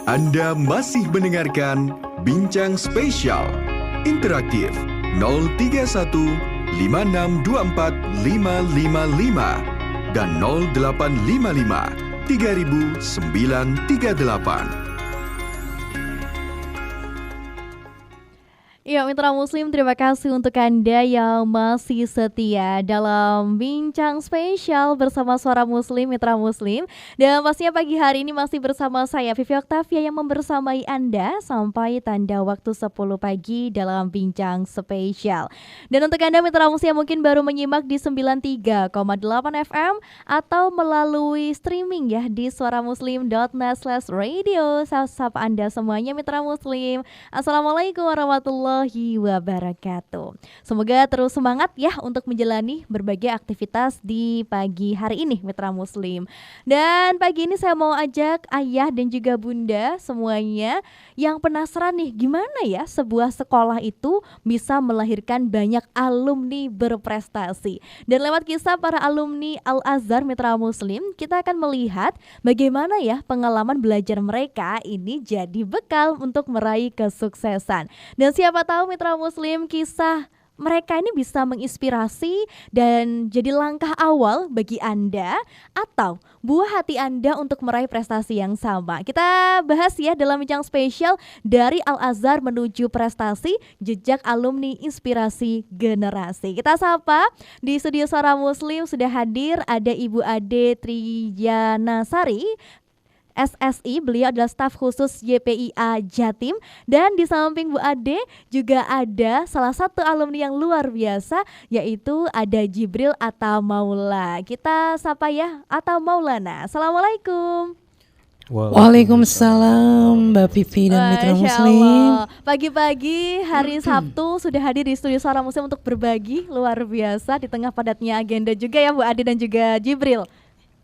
Anda masih mendengarkan Bincang Spesial Interaktif 031 5624 555 dan 0855 3938. Ya, Mitra Muslim, terima kasih untuk Anda yang masih setia dalam Bincang Spesial bersama Suara Muslim, Mitra Muslim. Dan pastinya pagi hari ini masih bersama saya, Vivi Oktavia, yang membersamai Anda sampai tanda waktu 10 pagi dalam Bincang Spesial. Dan untuk Anda Mitra Muslim yang mungkin baru menyimak di 93,8 FM atau melalui streaming ya di suaramuslim.net/radio. Sapa Anda semuanya Mitra Muslim. Assalamualaikum warahmatullahi wabarakatuh. Semoga terus semangat ya untuk menjalani berbagai aktivitas di pagi hari ini Mitra Muslim. Dan pagi ini saya mau ajak ayah dan juga bunda semuanya yang penasaran nih, gimana ya sebuah sekolah itu bisa melahirkan banyak alumni berprestasi. Dan lewat kisah para alumni Al-Azhar Mitra Muslim, kita akan melihat bagaimana ya pengalaman belajar mereka ini jadi bekal untuk meraih kesuksesan. Dan siapa tahu Mitra Muslim, kisah mereka ini bisa menginspirasi dan jadi langkah awal bagi Anda atau buah hati Anda untuk meraih prestasi yang sama. Kita bahas ya dalam Bincang Spesial dari Al-Azhar menuju prestasi, jejak alumni inspirasi generasi. Kita sapa di studio Suara Muslim sudah hadir ada Ibu Ade Triyanasari SSI, beliau adalah staf khusus YPIA Jatim. Dan di samping Bu Ade juga ada salah satu alumni yang luar biasa, yaitu ada Jibril Atamaula. Kita sapa ya Atamaulana. Assalamualaikum. Waalaikumsalam Mbak Vivi dan Mitra Muslim. Pagi-pagi hari Sabtu sudah hadir di studio Suara Muslim untuk berbagi, luar biasa di tengah padatnya agenda juga ya Bu Ade dan juga Jibril.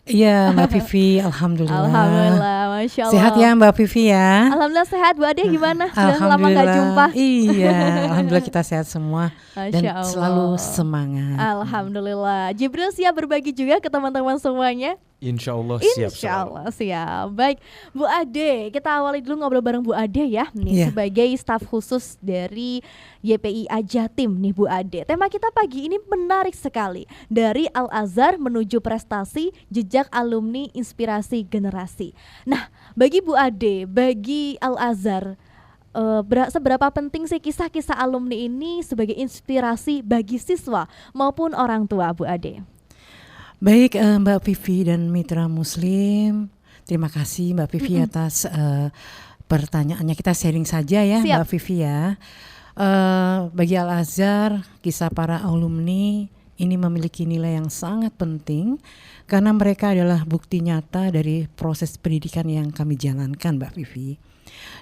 Iya Mbak Vivi, Alhamdulillah. Alhamdulillah, Masya Allah. Sehat ya Mbak Vivi ya? Alhamdulillah sehat. Bu Ade gimana? Sudah lama gak jumpa. Iya, Alhamdulillah kita sehat semua. Masya dan Allah. Selalu semangat. Alhamdulillah. Jibril siap berbagi juga ke teman-teman semuanya? Insya Allah siap. Insya Allah siap. Baik Bu Ade, kita awali dulu ngobrol bareng Bu Ade ya nih, sebagai staf khusus dari YPIA Jatim nih Bu Ade. Tema kita pagi ini menarik sekali, dari Al-Azhar menuju prestasi, jejak alumni inspirasi generasi. Nah bagi Bu Ade, bagi Al-Azhar, seberapa penting sih kisah-kisah alumni ini sebagai inspirasi bagi siswa maupun orang tua Bu Ade? Baik Mbak Vivi dan Mitra Muslim, terima kasih Mbak Vivi atas pertanyaannya. Kita sharing saja ya. Siap. Mbak Vivi ya. Bagi Al-Azhar, kisah para alumni ini memiliki nilai yang sangat penting karena mereka adalah bukti nyata dari proses pendidikan yang kami jalankan Mbak Vivi.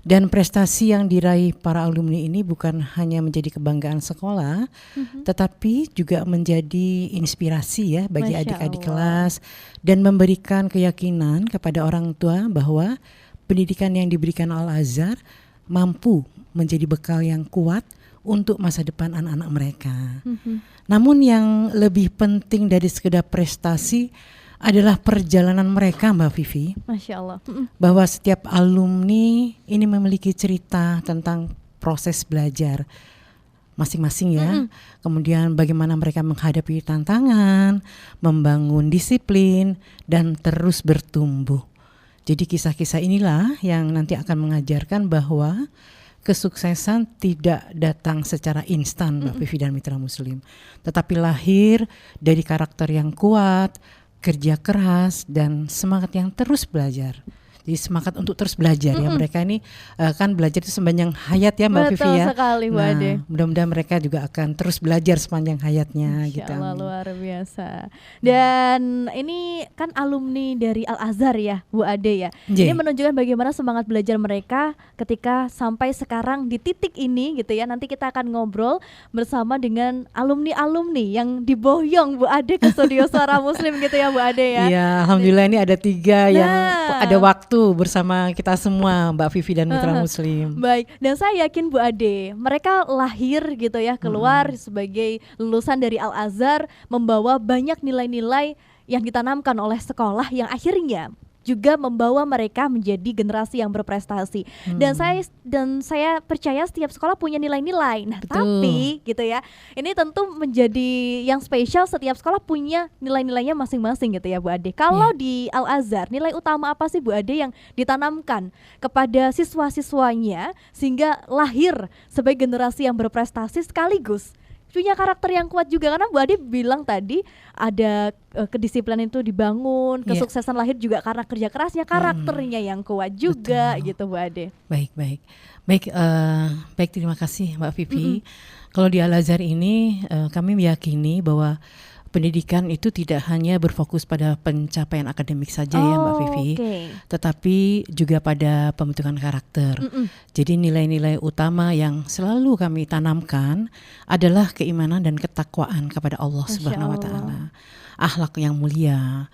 Dan prestasi yang diraih para alumni ini bukan hanya menjadi kebanggaan sekolah, tetapi juga menjadi inspirasi ya bagi adik-adik kelas dan memberikan keyakinan kepada orang tua bahwa pendidikan yang diberikan Al-Azhar mampu menjadi bekal yang kuat untuk masa depan anak-anak mereka. Namun yang lebih penting dari sekedar prestasi adalah perjalanan mereka Mbak Vivi. Masya Allah. Bahwa setiap alumni ini memiliki cerita tentang proses belajar masing-masing ya. Kemudian bagaimana mereka menghadapi tantangan, membangun disiplin, dan terus bertumbuh. Jadi kisah-kisah inilah yang nanti akan mengajarkan bahwa kesuksesan tidak datang secara instan Mbak Vivi dan Mitra Muslim, tetapi lahir dari karakter yang kuat, kerja keras, dan semangat yang terus belajar. Jadi semangat untuk terus belajar ya. Mereka ini kan belajar itu sepanjang hayat ya Mbak Vivi ya. Betul sekali Bu Ade. Mudah-mudahan mereka juga akan terus belajar sepanjang hayatnya. Masya Allah, luar biasa. Dan ini kan alumni dari Al-Azhar ya Bu Ade ya. Ini menunjukkan bagaimana semangat belajar mereka ketika sampai sekarang di titik ini gitu ya. Nanti kita akan ngobrol bersama dengan alumni-alumni yang diboyong Bu Ade ke studio Suara Muslim gitu ya Bu Ade ya. Iya, Alhamdulillah ini ada 3 yang ada waktu bersama kita semua Mbak Vivi dan Mitra Muslim. Baik, dan saya yakin Bu Ade, mereka lahir gitu ya, keluar sebagai lulusan dari Al-Azhar, membawa banyak nilai-nilai yang ditanamkan oleh sekolah yang akhirnya juga membawa mereka menjadi generasi yang berprestasi. Dan saya percaya setiap sekolah punya nilai-nilai. Nah, Betul. tapi gitu ya, ini tentu menjadi yang spesial, setiap sekolah punya nilai-nilainya masing-masing gitu ya Bu Ade. Kalau di Al-Azhar, nilai utama apa sih Bu Ade yang ditanamkan kepada siswa-siswanya sehingga lahir sebagai generasi yang berprestasi sekaligus punya karakter yang kuat juga? Karena Bu Ade bilang tadi ada kedisiplinan itu dibangun, kesuksesan lahir juga karena kerja kerasnya, karakternya yang kuat juga. Betul. Gitu Bu Ade. Baik, terima kasih Mbak Vivi. Kalau di Al-Azhar ini kami meyakini bahwa pendidikan itu tidak hanya berfokus pada pencapaian akademik saja ya Mbak Vivi, tetapi juga pada pembentukan karakter. Jadi nilai-nilai utama yang selalu kami tanamkan adalah keimanan dan ketakwaan kepada Allah Subhanahu wa taala. Akhlak yang mulia,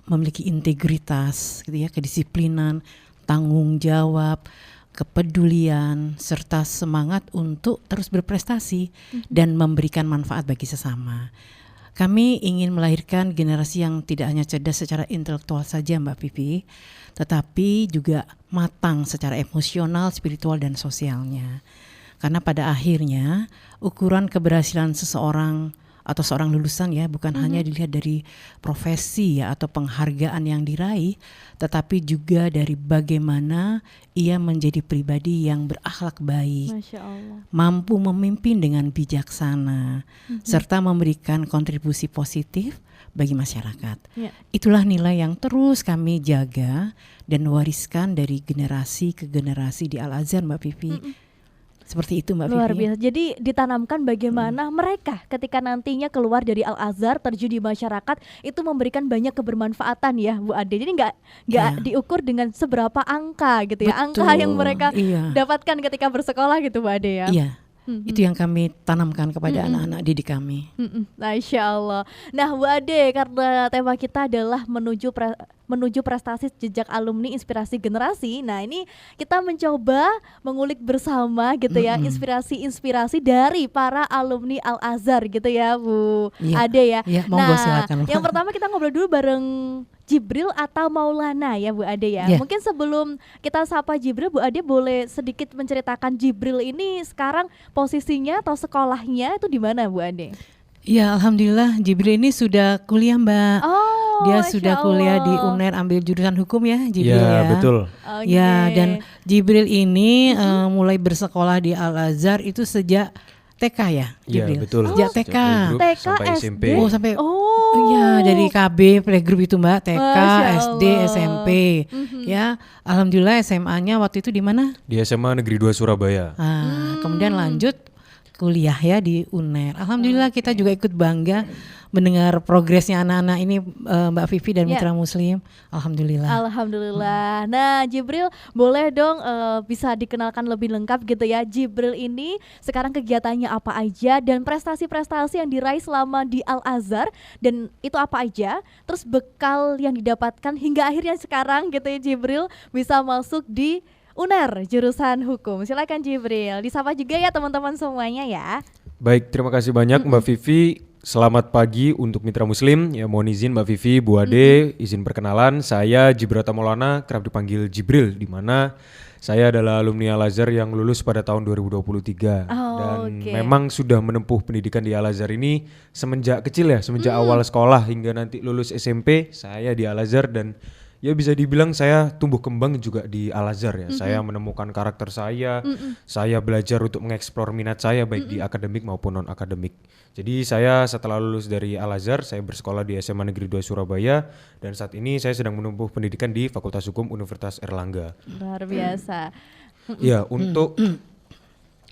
memiliki integritas gitu ya, kedisiplinan, tanggung jawab, kepedulian, serta semangat untuk terus berprestasi dan memberikan manfaat bagi sesama. Kami ingin melahirkan generasi yang tidak hanya cerdas secara intelektual saja Mbak Vivi, tetapi juga matang secara emosional, spiritual, dan sosialnya. Karena pada akhirnya ukuran keberhasilan seseorang atau seorang lulusan ya bukan hanya dilihat dari profesi ya atau penghargaan yang diraih, tetapi juga dari bagaimana ia menjadi pribadi yang berakhlak baik, Masya Allah. mampu memimpin dengan bijaksana, serta memberikan kontribusi positif bagi masyarakat. Itulah nilai yang terus kami jaga dan wariskan dari generasi ke generasi di Al-Azhar Mbak Vivi. Seperti itu Mbak Vivi. Luar biasa. Jadi ditanamkan bagaimana mereka ketika nantinya keluar dari Al-Azhar, terjun di masyarakat, itu memberikan banyak kebermanfaatan ya Bu Ade. Jadi nggak diukur dengan seberapa angka gitu ya. Betul. Angka yang mereka dapatkan ketika bersekolah gitu Bu Ade ya. Iya. Itu yang kami tanamkan kepada anak-anak didik kami. Masya Allah. Nah Bu Ade, karena tema kita adalah menuju prestasi jejak alumni inspirasi generasi. Nah ini kita mencoba mengulik bersama gitu ya, inspirasi-inspirasi dari para alumni Al-Azhar gitu ya Bu Ade ya. Monggo, silakan. Yang pertama kita ngobrol dulu bareng Jibril atau Maulana ya Bu Ade ya. Mungkin sebelum kita sapa Jibril, Bu Ade boleh sedikit menceritakan Jibril ini sekarang posisinya atau sekolahnya itu di mana Bu Ade? Ya Alhamdulillah Jibril ini sudah kuliah Mbak. Dia sudah kuliah di UNER ambil jurusan hukum ya Jibril ya. Betul. Ya, dan Jibril ini mulai bersekolah di Al-Azhar itu sejak TK ya Jibril. Iya betul. Sejak TK. Sampai SMP. Sampai ya dari KB playgroup itu Mbak, TK, SD, SMP. Ya, alhamdulillah SMA-nya waktu itu di mana? Di SMA Negeri 2 Surabaya. Kemudian lanjut kuliah ya di UNER. Alhamdulillah kita juga ikut bangga mendengar progresnya anak-anak ini Mbak Vivi dan Mitra Muslim. Alhamdulillah. Nah Jibril boleh dong bisa dikenalkan lebih lengkap gitu ya. Jibril ini sekarang kegiatannya apa aja dan prestasi-prestasi yang diraih selama di Al-Azhar dan itu apa aja. Terus bekal yang didapatkan hingga akhirnya sekarang gitu ya Jibril bisa masuk di UNER jurusan hukum. Silakan Jibril, disapa juga ya teman-teman semuanya ya. Baik, terima kasih banyak Mbak Vivi. Selamat pagi untuk Mitra Muslim. Ya mohon izin Mbak Vivi, Bu Ade, izin perkenalan. Saya Jibril Maulana, kerap dipanggil Jibril, di mana saya adalah alumni Al-Azhar yang lulus pada tahun 2023 dan memang sudah menempuh pendidikan di Al-Azhar ini semenjak kecil ya, semenjak awal sekolah hingga nanti lulus SMP. Saya di Al-Azhar dan ya bisa dibilang saya tumbuh kembang juga di Al-Azhar ya. Saya menemukan karakter saya belajar untuk mengeksplor minat saya baik di akademik maupun non akademik. Jadi saya setelah lulus dari Al-Azhar, saya bersekolah di SMA Negeri 2 Surabaya dan saat ini saya sedang menempuh pendidikan di Fakultas Hukum Universitas Erlangga. Luar biasa. Ya, untuk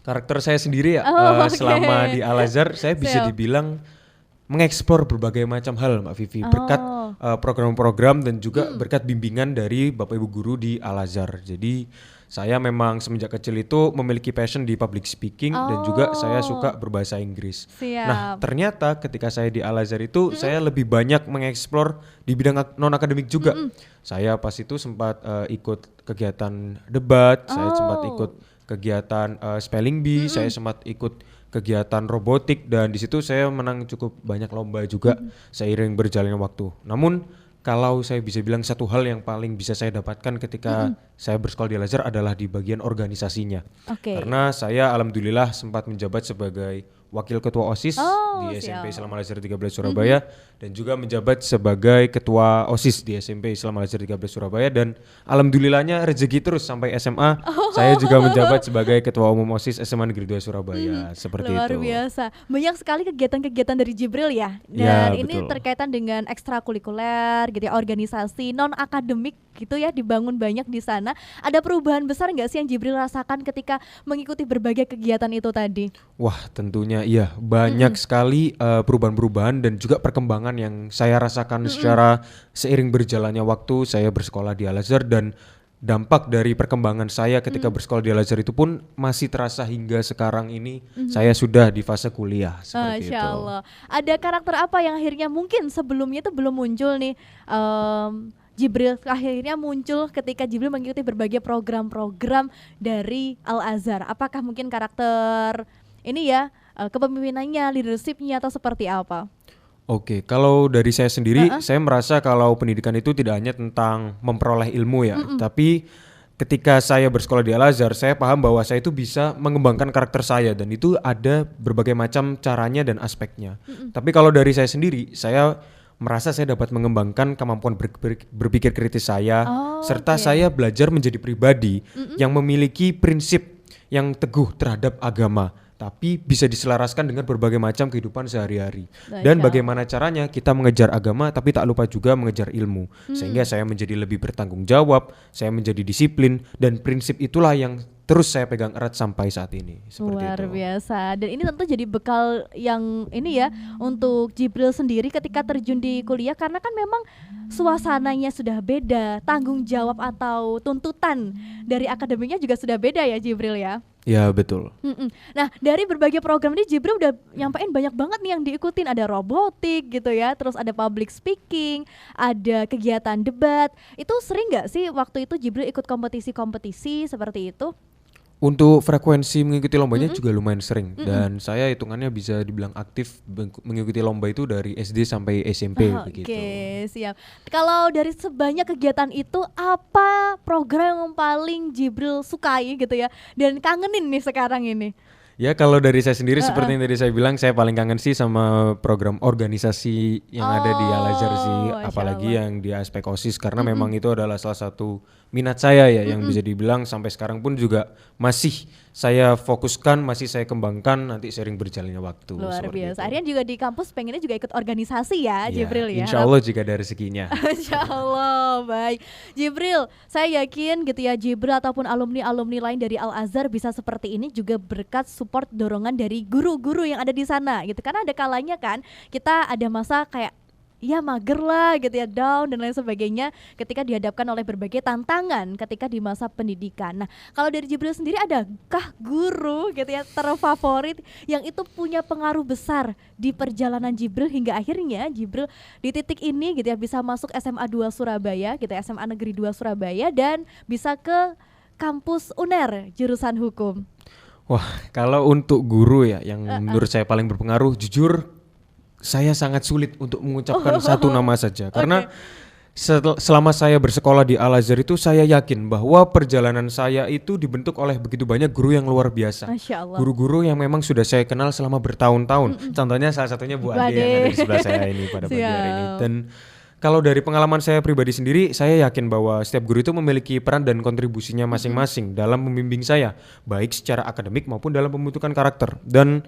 karakter saya sendiri ya, selama di Al-Azhar saya bisa dibilang mengeksplor berbagai macam hal Mbak Vivi berkat program-program dan juga berkat bimbingan dari Bapak Ibu guru di Al-Azhar. Jadi saya memang semenjak kecil itu memiliki passion di public speaking dan juga saya suka berbahasa Inggris. Nah ternyata ketika saya di Al-Azhar itu saya lebih banyak mengeksplor di bidang non akademik juga. Saya pas itu sempat ikut kegiatan debat, saya sempat ikut kegiatan spelling bee, saya sempat ikut kegiatan robotik dan di situ saya menang cukup banyak lomba juga seiring berjalannya waktu. Namun kalau saya bisa bilang satu hal yang paling bisa saya dapatkan ketika saya bersekolah di Al-Azhar adalah di bagian organisasinya. Oke. Karena saya alhamdulillah sempat menjabat sebagai wakil ketua OSIS Oh, di SMP siap. Islam Al-Azhar 13 Surabaya dan juga menjabat sebagai ketua OSIS di SMP Islam Al-Azhar 13 Surabaya, dan alhamdulillahnya rezeki terus sampai SMA saya juga menjabat sebagai ketua umum OSIS SMA Negeri 2 Surabaya. Seperti Luar itu. biasa. Banyak sekali kegiatan-kegiatan dari Jibril ya. Dan Ya, ini betul. terkaitan dengan ekstrakurikuler gitu ya, organisasi non akademik gitu ya, dibangun banyak di sana. Ada perubahan besar nggak sih yang Jibril rasakan ketika mengikuti berbagai kegiatan itu tadi? Wah, tentunya iya, banyak sekali perubahan-perubahan dan juga perkembangan yang saya rasakan secara seiring berjalannya waktu saya bersekolah di Al-Azhar, dan dampak dari perkembangan saya ketika bersekolah di Al-Azhar itu pun masih terasa hingga sekarang ini. Saya sudah di fase kuliah seperti Masya itu. Allah. Ada karakter apa yang akhirnya mungkin sebelumnya itu belum muncul nih? Jibril akhirnya muncul ketika Jibril mengikuti berbagai program-program dari Al-Azhar. Apakah mungkin karakter ini ya, kepemimpinannya, leadershipnya, atau seperti apa? Oke, kalau dari saya sendiri, saya merasa kalau pendidikan itu tidak hanya tentang memperoleh ilmu ya, tapi ketika saya bersekolah di Al-Azhar, saya paham bahwa saya itu bisa mengembangkan karakter saya, dan itu ada berbagai macam caranya dan aspeknya. Tapi kalau dari saya sendiri, saya merasa saya dapat mengembangkan kemampuan berpikir kritis saya, serta oke. saya belajar menjadi pribadi yang memiliki prinsip yang teguh terhadap agama, tapi bisa diselaraskan dengan berbagai macam kehidupan sehari-hari. Dan Masya bagaimana caranya kita mengejar agama tapi tak lupa juga mengejar ilmu, sehingga saya menjadi lebih bertanggung jawab, saya menjadi disiplin, dan prinsip itulah yang terus saya pegang erat sampai saat ini. Seperti Luar itu. biasa. Dan ini tentu jadi bekal yang ini ya untuk Jibril sendiri ketika terjun di kuliah, karena kan memang suasananya sudah beda, tanggung jawab atau tuntutan dari akademiknya juga sudah beda ya Jibril ya. Ya betul. Nah, dari berbagai program ini Jibril udah nyampein banyak banget nih yang diikutin. Ada robotik gitu ya, terus ada public speaking, ada kegiatan debat. Itu sering nggak sih waktu itu Jibril ikut kompetisi-kompetisi seperti itu? Untuk frekuensi mengikuti lombanya juga lumayan sering, dan saya hitungannya bisa dibilang aktif mengikuti lomba itu dari SD sampai SMP begitu. Oke, siap. Kalau dari sebanyak kegiatan itu, apa program yang paling Jibril sukai gitu ya, dan kangenin nih sekarang ini? Ya kalau dari saya sendiri seperti yang tadi saya bilang, saya paling kangen sih sama program organisasi yang ada di Al-Azhar sih, Masya apalagi Allah. yang di aspek OSIS, karena memang itu adalah salah satu minat saya ya, yang bisa dibilang sampai sekarang pun juga masih saya fokuskan, masih saya kembangkan nanti seiring berjalannya waktu. Luar seperti biasa. itu. Aryan juga di kampus pengennya juga ikut organisasi ya, Ya, Jibril ya. Insya Allah jika ada rezekinya. Insya Allah, baik. Jibril, saya yakin gitu ya, Jibril ataupun alumni-alumni lain dari Al-Azhar bisa seperti ini juga berkat support dorongan dari guru-guru yang ada di sana gitu. Karena ada kalanya kan kita ada masa kayak ya mager lah gitu ya, down dan lain sebagainya ketika dihadapkan oleh berbagai tantangan ketika di masa pendidikan. Nah, kalau dari Jibril sendiri, adakah guru gitu ya terfavorit yang itu punya pengaruh besar di perjalanan Jibril hingga akhirnya Jibril di titik ini gitu ya bisa masuk SMA 2 Surabaya gitu ya, SMA Negeri 2 Surabaya, dan bisa ke kampus UNER jurusan hukum? Wah, kalau untuk guru ya yang menurut saya paling berpengaruh, jujur saya sangat sulit untuk mengucapkan satu nama saja, karena selama saya bersekolah di Al-Azhar itu saya yakin bahwa perjalanan saya itu dibentuk oleh begitu banyak guru yang luar biasa. Masya Allah. Guru-guru yang memang sudah saya kenal selama bertahun-tahun. Contohnya salah satunya Bu Bu Ade yang Ade. ada di sebelah saya ini pada pagi hari ini. Siap. Dan kalau dari pengalaman saya pribadi sendiri, saya yakin bahwa setiap guru itu memiliki peran dan kontribusinya masing-masing dalam membimbing saya, baik secara akademik maupun dalam pembentukan karakter. Dan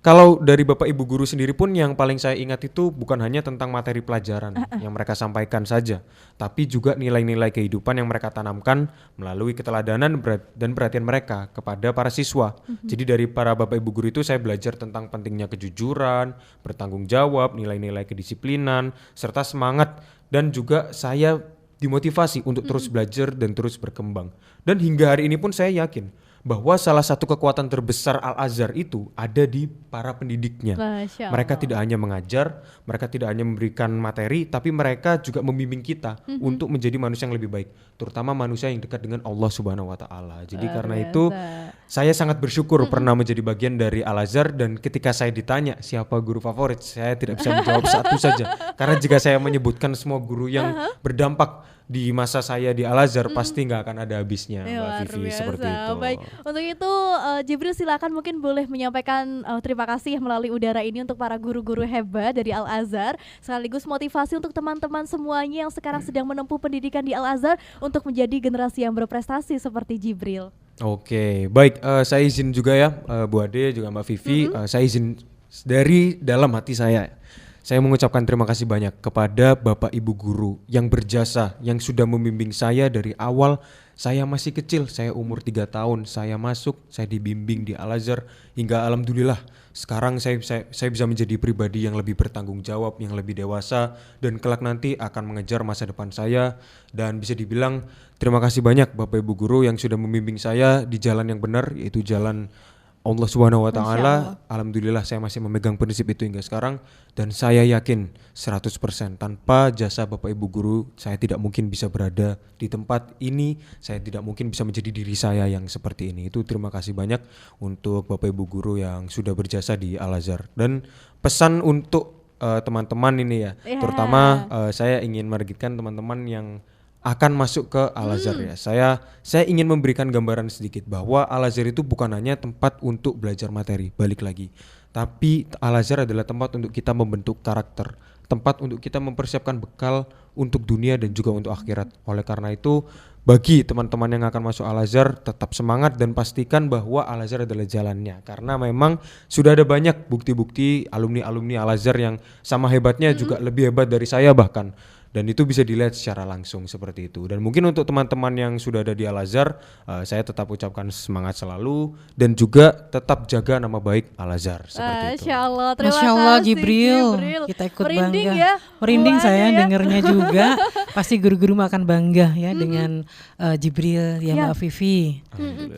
kalau dari Bapak Ibu guru sendiri pun yang paling saya ingat itu bukan hanya tentang materi pelajaran yang mereka sampaikan saja, tapi juga nilai-nilai kehidupan yang mereka tanamkan melalui keteladanan dan perhatian mereka kepada para siswa. Jadi dari para Bapak Ibu guru itu saya belajar tentang pentingnya kejujuran, bertanggung jawab, nilai-nilai kedisiplinan, serta semangat, dan juga saya dimotivasi untuk terus belajar dan terus berkembang. Dan hingga hari ini pun saya yakin bahwa salah satu kekuatan terbesar Al-Azhar itu ada di para pendidiknya. Masya Allah. Mereka tidak hanya mengajar, mereka tidak hanya memberikan materi, tapi mereka juga membimbing kita untuk menjadi manusia yang lebih baik, terutama manusia yang dekat dengan Allah Subhanahu wa taala. Jadi Luar karena biasa. itu saya sangat bersyukur pernah menjadi bagian dari Al-Azhar, dan ketika saya ditanya siapa guru favorit, saya tidak bisa menjawab satu saja. Karena jika saya menyebutkan semua guru yang berdampak di masa saya di Al-Azhar, pasti nggak akan ada habisnya, Mbak Luar Vivi, biasa. seperti itu. Baik, untuk itu Jibril silakan mungkin boleh menyampaikan terima kasih melalui udara ini untuk para guru-guru hebat dari Al-Azhar, sekaligus motivasi untuk teman-teman semuanya yang sekarang sedang menempuh pendidikan di Al-Azhar untuk menjadi generasi yang berprestasi seperti Jibril. Oke, baik, saya izin juga ya, Bu Ade juga Mbak Vivi, saya izin dari dalam hati saya mengucapkan terima kasih banyak kepada Bapak Ibu guru yang berjasa, yang sudah membimbing saya dari awal saya masih kecil, saya umur 3 tahun, saya masuk, saya dibimbing di Al-Azhar, hingga alhamdulillah sekarang saya bisa menjadi pribadi yang lebih bertanggung jawab, yang lebih dewasa, dan kelak nanti akan mengejar masa depan saya. Dan bisa dibilang terima kasih banyak Bapak Ibu guru yang sudah membimbing saya di jalan yang benar, yaitu jalan Allah Subhanahu wa taala. Alhamdulillah saya masih memegang prinsip itu hingga sekarang, dan saya yakin 100% tanpa jasa Bapak Ibu guru saya tidak mungkin bisa berada di tempat ini, saya tidak mungkin bisa menjadi diri saya yang seperti ini. Itu terima kasih banyak untuk Bapak Ibu guru yang sudah berjasa di Al-Azhar. Dan pesan untuk teman-teman ini ya, terutama saya ingin menargetkan teman-teman yang akan masuk ke Al-Azhar ya. Saya ingin memberikan gambaran sedikit bahwa Al-Azhar itu bukan hanya tempat untuk belajar materi, balik lagi. Tapi Al-Azhar adalah tempat untuk kita membentuk karakter, tempat untuk kita mempersiapkan bekal untuk dunia dan juga untuk akhirat. Oleh karena itu, bagi teman-teman yang akan masuk Al-Azhar, tetap semangat dan pastikan bahwa Al-Azhar adalah jalannya. Karena memang sudah ada banyak bukti-bukti alumni-alumni Al-Azhar yang sama hebatnya, juga lebih hebat dari saya bahkan. Dan itu bisa dilihat secara langsung seperti itu. Dan mungkin untuk teman-teman yang sudah ada di Al-Azhar, saya tetap ucapkan semangat selalu dan juga tetap jaga nama baik Al-Azhar seperti itu. Masya Allah, terima Masya Allah, kasih Jibril. Kita ikut merinding bangga. Ya, Merinding Bu saya Ade ya. dengernya juga. Pasti guru-guru akan bangga ya dengan Jibril ya, Ya. Mbak Vivi.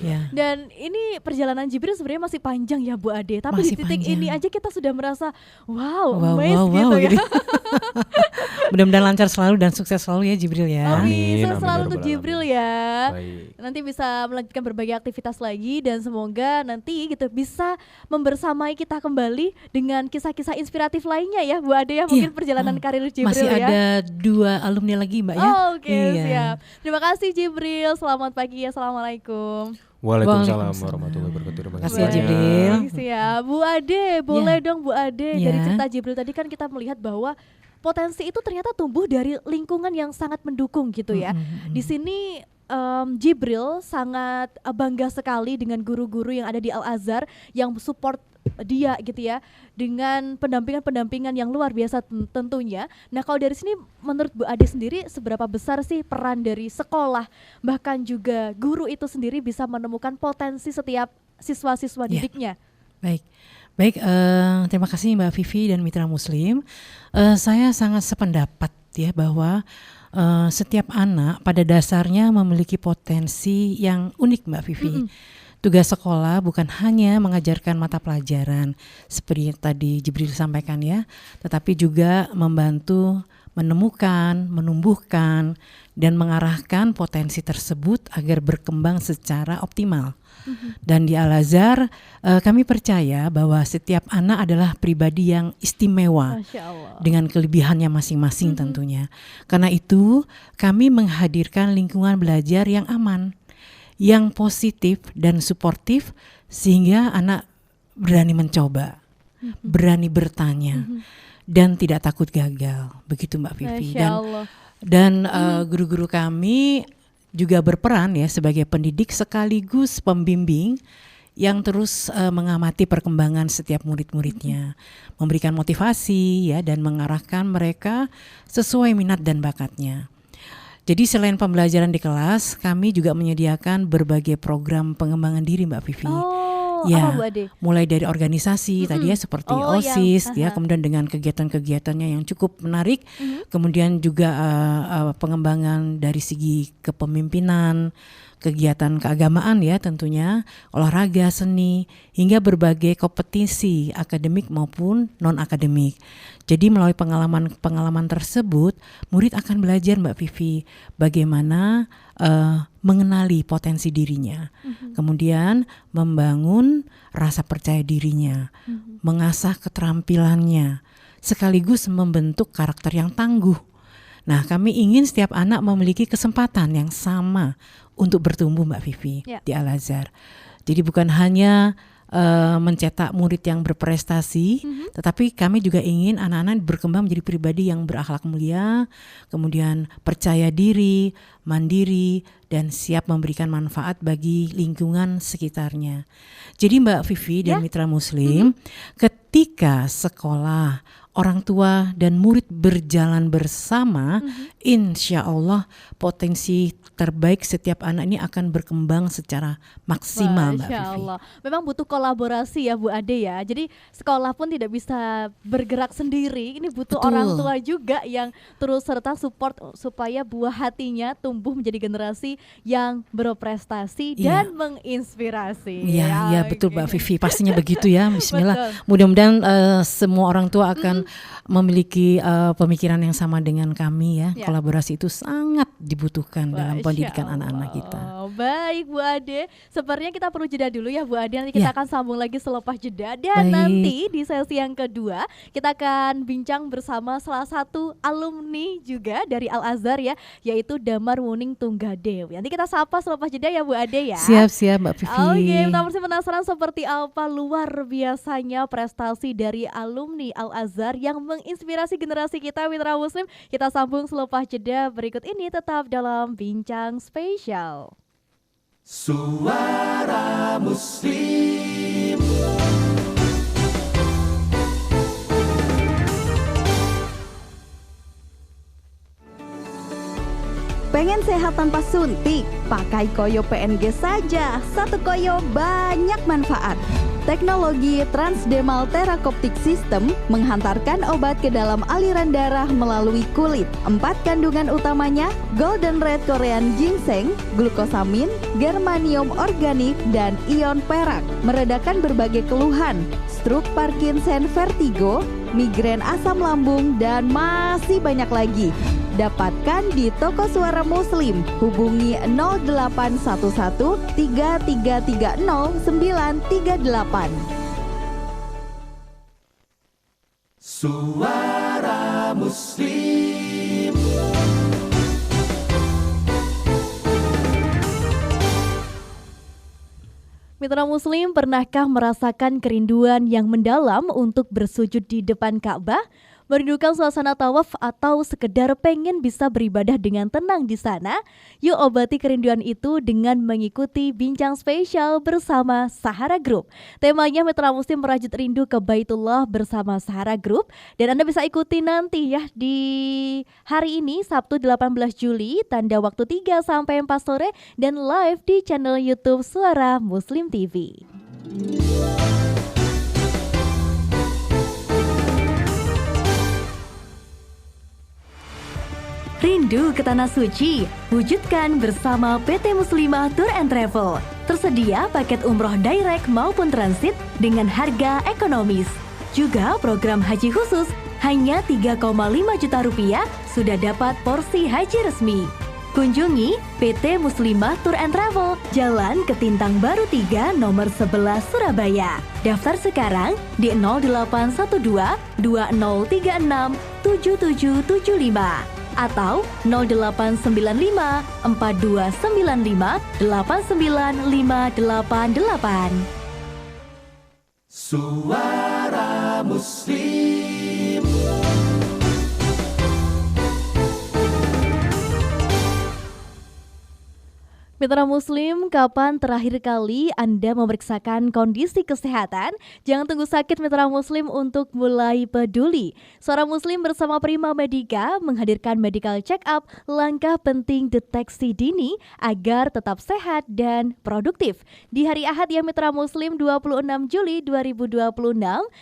Ya. Dan ini perjalanan Jibril sebenarnya masih panjang ya Bu Ade, tapi Masih di titik panjang. ini aja kita sudah merasa wow, Wow, amazed wow, gitu wow, ya. gitu. Mudah-mudahan lancar selalu dan sukses selalu ya Jibril ya. Amin, Amin, sukses amin, selalu ya untuk Rabbal Jibril Alamin. ya. Baik. Nanti bisa melanjutkan berbagai aktivitas lagi, dan semoga nanti gitu bisa membersamai kita kembali dengan kisah-kisah inspiratif lainnya ya Bu Ade ya, mungkin Iya. perjalanan karir Jibril Masih ya. ada 2 alumni lagi Mbak ya. Oh, oke, Iya. siap. Terima kasih Jibril. Selamat pagi. Assalamualaikum. Waalaikumsalam Waalaikumsalam. warahmatullahi wabarakatuh. Terima Makasih kasih ya, Jibril. Baik, siap. Bu Ade, boleh dong Bu Ade. Ya. Dari cerita Jibril tadi kan kita melihat bahwa potensi itu ternyata tumbuh dari lingkungan yang sangat mendukung gitu ya. Di sini Jibril sangat bangga sekali dengan guru-guru yang ada di Al-Azhar yang support dia gitu ya, dengan pendampingan-pendampingan yang luar biasa tentunya. Nah, kalau dari sini menurut Bu Ade sendiri, seberapa besar sih peran dari sekolah bahkan juga guru itu sendiri bisa menemukan potensi setiap siswa-siswa Ya. didiknya? Baik, terima kasih Mbak Vivi dan Mitra Muslim. Saya sangat sependapat ya bahwa setiap anak pada dasarnya memiliki potensi yang unik Mbak Vivi. Tugas sekolah bukan hanya mengajarkan mata pelajaran seperti yang tadi Jibril sampaikan ya, tetapi juga membantu menemukan, menumbuhkan, dan mengarahkan potensi tersebut agar berkembang secara optimal. Dan di Al-Azhar kami percaya bahwa setiap anak adalah pribadi yang istimewa Masya Allah. dengan kelebihannya masing-masing tentunya. Karena itu kami menghadirkan lingkungan belajar yang aman, yang positif dan suportif, sehingga anak berani mencoba, berani bertanya, dan tidak takut gagal. Begitu Mbak Vivi. Masya Allah. Dan guru-guru kami juga berperan ya sebagai pendidik sekaligus pembimbing yang terus mengamati perkembangan setiap murid-muridnya, memberikan motivasi ya dan mengarahkan mereka sesuai minat dan bakatnya. Jadi selain pembelajaran di kelas, kami juga menyediakan berbagai program pengembangan diri Mbak Vivi. apa Bu Ade? Mulai dari organisasi tadi ya seperti OSIS ya, yang kemudian dengan kegiatan-kegiatannya yang cukup menarik, kemudian juga pengembangan dari segi kepemimpinan, kegiatan keagamaan ya tentunya, olahraga, seni, hingga berbagai kompetisi akademik maupun non-akademik. Jadi melalui pengalaman tersebut, murid akan belajar Mbak Vivi bagaimana mengenali potensi dirinya, kemudian membangun rasa percaya dirinya, mengasah keterampilannya, sekaligus membentuk karakter yang tangguh. Nah, kami ingin setiap anak memiliki kesempatan yang sama untuk bertumbuh Mbak Vivi di Al-Azhar. Jadi bukan hanya mencetak murid yang berprestasi, tetapi kami juga ingin anak-anak berkembang menjadi pribadi yang berakhlak mulia, kemudian percaya diri, mandiri, dan siap memberikan manfaat bagi lingkungan sekitarnya. Jadi Mbak Vivi dan Mitra Muslim, ketika sekolah, orang tua dan murid berjalan bersama, insya Allah potensi terbaik setiap anak ini akan berkembang secara maksimal Mbak Vivi. Allah. Memang butuh kolaborasi ya Bu Ade ya. Jadi sekolah pun tidak bisa bergerak sendiri. Ini butuh orang tua juga yang terus serta support supaya buah hatinya tumbuh menjadi generasi yang berprestasi dan menginspirasi. Iya, betul Mbak Vivi. Pastinya begitu ya. Bismillah. Mudah-mudahan semua orang tua akan memiliki pemikiran yang sama dengan kami ya. Kolaborasi itu sangat dibutuhkan dalam pendidikan anak-anak kita. Baik Bu Ade, sepertinya kita perlu jeda dulu ya Bu Ade. Nanti kita akan sambung lagi selepas jeda. Dan nanti di sesi yang kedua kita akan bincang bersama salah satu alumni juga dari Al-Azhar ya, yaitu Damar Wuning Tunggadewi. Nanti kita sapa selepas jeda ya Bu Ade ya. Siap Mbak Vivi. Oke, kita masih penasaran seperti apa luar biasanya prestasi dari alumni Al-Azhar yang menginspirasi generasi kita Mitra Muslim. Kita sambung selepas jeda berikut ini, tetap dalam Bincang Spesial. Suara Muslim. Pengen sehat tanpa suntik? Pakai Koyo PNG saja. Satu Koyo banyak manfaat. Teknologi Transdermal Therapeutic System menghantarkan obat ke dalam aliran darah melalui kulit. 4 kandungan utamanya, Golden Red Korean Ginseng, glukosamin, germanium organik, dan ion perak. Meredakan berbagai keluhan, stroke, Parkinson, vertigo, migrain, asam lambung, dan masih banyak lagi. Dapatkan di toko Suara Muslim. Hubungi 0811 3330 938. Suara Muslim. Mitra Muslim, pernahkah merasakan kerinduan yang mendalam untuk bersujud di depan Ka'bah? Merindukan suasana tawaf atau sekedar pengen bisa beribadah dengan tenang di sana? Yuk obati kerinduan itu dengan mengikuti Bincang Spesial bersama Sahara Group. Temanya Mitra Muslim merajut rindu ke Baitullah bersama Sahara Group. Dan Anda bisa ikuti nanti ya di hari ini Sabtu 18 Juli tanda waktu 3 sampai 4 sore dan live di channel YouTube Suara Muslim TV. Rindu ke Tanah Suci? Wujudkan bersama PT Muslimah Tour and Travel. Tersedia paket umroh direct maupun transit dengan harga ekonomis. Juga program haji khusus hanya 3,5 juta rupiah sudah dapat porsi haji resmi. Kunjungi PT Muslimah Tour and Travel, Jalan Ketintang Baru 3, nomor 11 Surabaya. Daftar sekarang di 0812 2036 7775. Atau 0895 4295 8958. Suara Muslim. Mitra Muslim, kapan terakhir kali Anda memeriksakan kondisi kesehatan? Jangan tunggu sakit Mitra Muslim untuk mulai peduli. Suara Muslim bersama Prima Medika menghadirkan medical check up, langkah penting deteksi dini agar tetap sehat dan produktif. Di hari Ahad ya Mitra Muslim 26 Juli 2026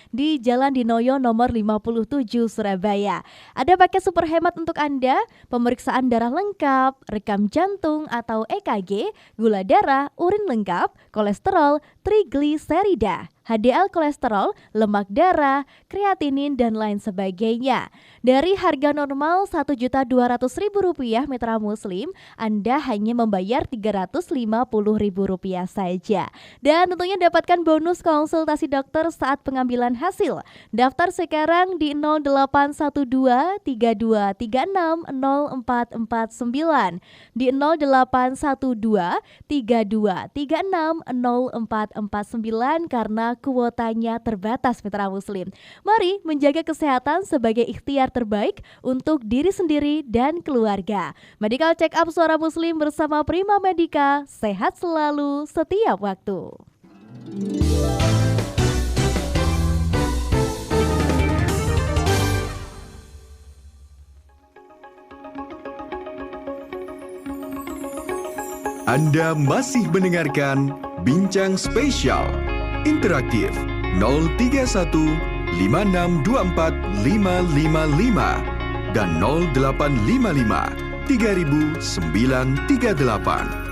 di Jalan Dinoyo nomor 57 Surabaya. Ada paket super hemat untuk Anda, pemeriksaan darah lengkap, rekam jantung atau EKG, gula darah, urin lengkap, kolesterol, trigliserida, HDL kolesterol, lemak darah, kreatinin, dan lain sebagainya. Dari harga normal Rp1.200.000 Mitra Muslim, Anda hanya membayar Rp350.000 saja. Dan tentunya dapatkan bonus konsultasi dokter saat pengambilan hasil. Daftar sekarang di 0812 3236 0449, di 0812 3236 0449 karena kuotanya terbatas Mitra Muslim. Mari menjaga kesehatan sebagai ikhtiar terbaik untuk diri sendiri dan keluarga. Medical Check Up Suara Muslim bersama Prima Medika, sehat selalu setiap waktu. Anda masih mendengarkan Bincang Spesial Interaktif 031 5624 555 dan 0855 3938.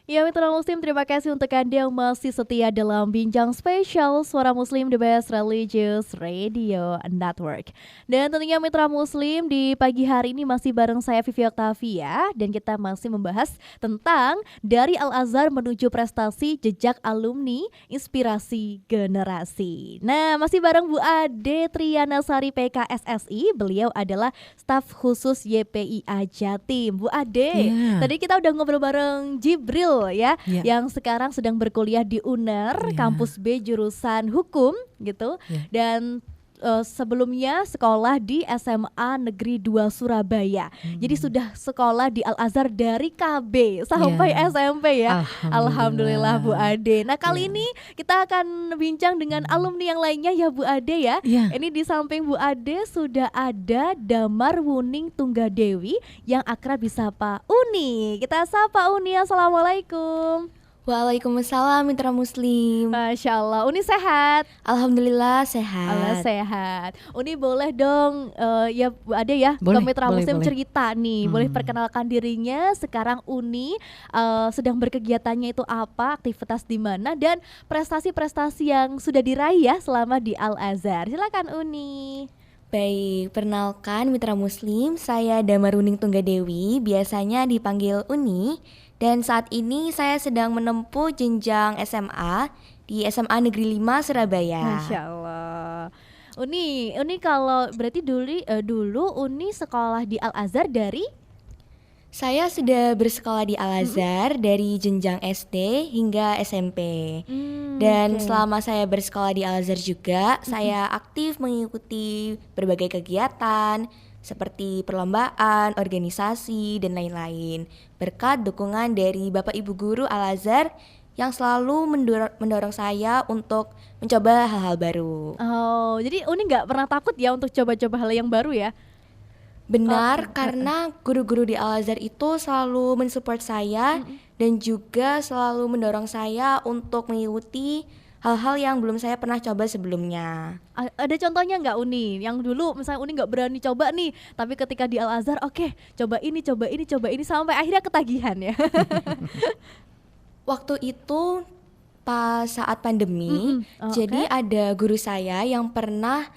Ya Mitra Muslim, terima kasih untuk Anda yang masih setia dalam Bincang Spesial Suara Muslim, The Best Religious Radio Network. Dan tentunya Mitra Muslim, di pagi hari ini masih bareng saya Vivi Oktavia, dan kita masih membahas tentang dari Al-Azhar menuju prestasi, jejak alumni, inspirasi generasi. Nah, masih bareng Bu Ade Trianasari PKSSI, beliau adalah staf khusus YPIA Jatim. Bu Ade, tadi kita udah ngobrol bareng Jibril ya, yang sekarang sedang berkuliah di UNER, kampus B jurusan hukum gitu, dan sebelumnya sekolah di SMA Negeri 2 Surabaya. Jadi sudah sekolah di Al-Azhar dari KB sampai SMP ya. Alhamdulillah Bu Ade. Nah kali ini kita akan bincang dengan alumni yang lainnya ya Bu Ade ya. Ini di samping Bu Ade sudah ada Damar Wuning Tunggadewi yang akrab disapa Uni. Kita sapa Uni, Assalamualaikum. Waalaikumsalam Mitra Muslim. Masya Allah, Uni sehat? Alhamdulillah sehat. Allah sehat. Uni boleh dong ya Bu Ade ya, ke Mitra Muslim cerita nih, boleh perkenalkan dirinya. Sekarang Uni sedang berkegiatannya itu apa, aktivitas di mana, dan prestasi-prestasi yang sudah diraih ya selama di Al-Azhar. Silakan Uni. Baik, perkenalkan Mitra Muslim, saya Damar Wuning Tunggadewi, biasanya dipanggil Uni. Dan saat ini saya sedang menempuh jenjang SMA di SMA Negeri 5 Surabaya. Masya Allah. Uni kalau berarti dulu Uni sekolah di Al-Azhar dari? Saya sudah bersekolah di Al-Azhar dari jenjang SD hingga SMP. Dan selama saya bersekolah di Al-Azhar juga, saya aktif mengikuti berbagai kegiatan seperti perlombaan, organisasi, dan lain-lain. Berkat dukungan dari Bapak Ibu Guru Al-Azhar yang selalu mendorong saya untuk mencoba hal-hal baru. Oh, jadi Uni nggak pernah takut ya untuk coba-coba hal yang baru ya? Benar, karena guru-guru di Al-Azhar itu selalu mensupport saya dan juga selalu mendorong saya untuk mengikuti hal-hal yang belum saya pernah coba sebelumnya. Ada contohnya nggak Uni? Yang dulu misalnya Uni nggak berani coba nih, tapi ketika di Al-Azhar oke, coba ini sampai akhirnya ketagihan ya. Waktu itu pas saat pandemi, jadi ada guru saya yang pernah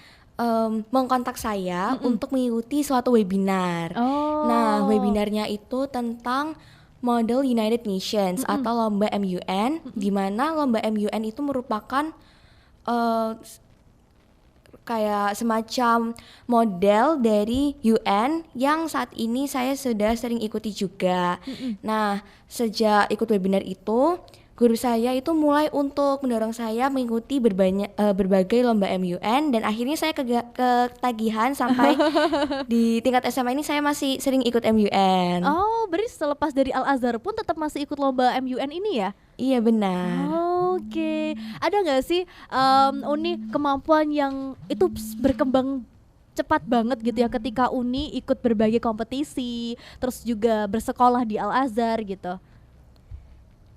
mengkontak saya untuk mengikuti suatu webinar. Nah, webinarnya itu tentang Model United Nations atau lomba MUN, di mana lomba MUN itu merupakan kayak semacam model dari UN yang saat ini saya sudah sering ikuti juga. Nah, sejak ikut webinar itu, guru saya itu mulai untuk mendorong saya mengikuti berbagai lomba MUN, dan akhirnya saya ketagihan sampai di tingkat SMA ini saya masih sering ikut MUN. Oh, berarti selepas dari Al-Azhar pun tetap masih ikut lomba MUN ini ya? Iya benar. Oke. Ada nggak sih Uni kemampuan yang itu berkembang cepat banget gitu ya ketika Uni ikut berbagai kompetisi, terus juga bersekolah di Al-Azhar gitu?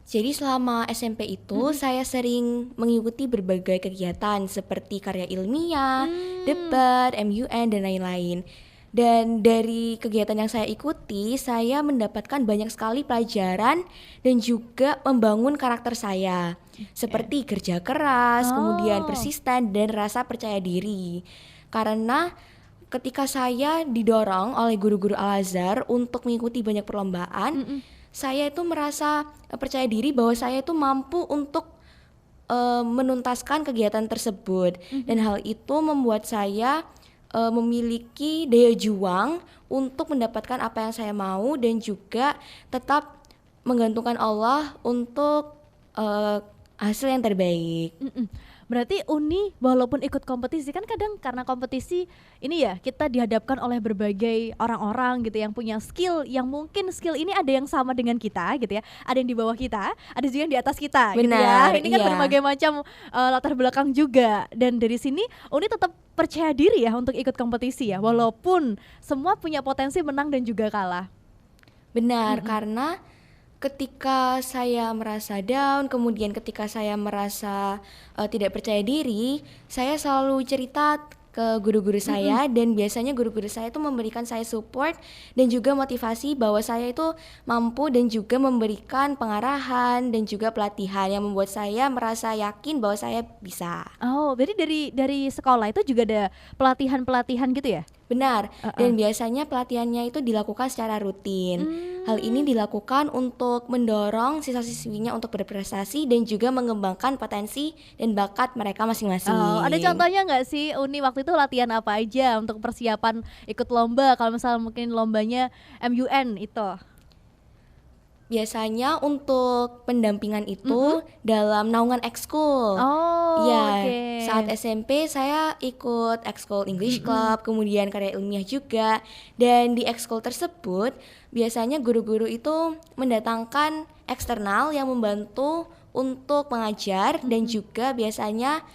Jadi selama SMP itu saya sering mengikuti berbagai kegiatan seperti karya ilmiah, debat, MUN, dan lain-lain. Dan dari kegiatan yang saya ikuti, saya mendapatkan banyak sekali pelajaran dan juga membangun karakter saya. Seperti kerja keras, kemudian persisten, dan rasa percaya diri. Karena ketika saya didorong oleh guru-guru Al-Azhar untuk mengikuti banyak perlombaan, saya itu merasa percaya diri bahwa saya itu mampu untuk menuntaskan kegiatan tersebut. Dan hal itu membuat saya memiliki daya juang untuk mendapatkan apa yang saya mau, dan juga tetap menggantungkan Allah untuk hasil yang terbaik. Berarti Uni walaupun ikut kompetisi, kan kadang karena kompetisi ini ya kita dihadapkan oleh berbagai orang-orang gitu yang punya skill, yang mungkin skill ini ada yang sama dengan kita gitu ya, ada yang di bawah kita, ada juga yang di atas kita. Benar, gitu ya. Ini kan iya. berbagai macam latar belakang juga, dan dari sini Uni tetap percaya diri ya untuk ikut kompetisi ya, walaupun semua punya potensi menang dan juga kalah. Benar, karena ketika saya merasa down, kemudian ketika saya merasa tidak percaya diri, saya selalu cerita ke guru-guru saya, dan biasanya guru-guru saya itu memberikan saya support dan juga motivasi bahwa saya itu mampu, dan juga memberikan pengarahan dan juga pelatihan yang membuat saya merasa yakin bahwa saya bisa. Oh, berarti dari sekolah itu juga ada pelatihan-pelatihan gitu ya? Benar, dan biasanya pelatihannya itu dilakukan secara rutin. Hal ini dilakukan untuk mendorong siswa-siswinya untuk berprestasi dan juga mengembangkan potensi dan bakat mereka masing-masing. Oh, ada contohnya nggak sih Uni waktu itu latihan apa aja untuk persiapan ikut lomba? Kalau misalnya mungkin lombanya MUN itu. Biasanya untuk pendampingan itu dalam naungan ekskul. Oh, ya, oke. saat SMP saya ikut ekskul English Club, kemudian karya ilmiah juga. Dan di ekskul tersebut biasanya guru-guru itu mendatangkan eksternal yang membantu untuk mengajar, dan juga biasanya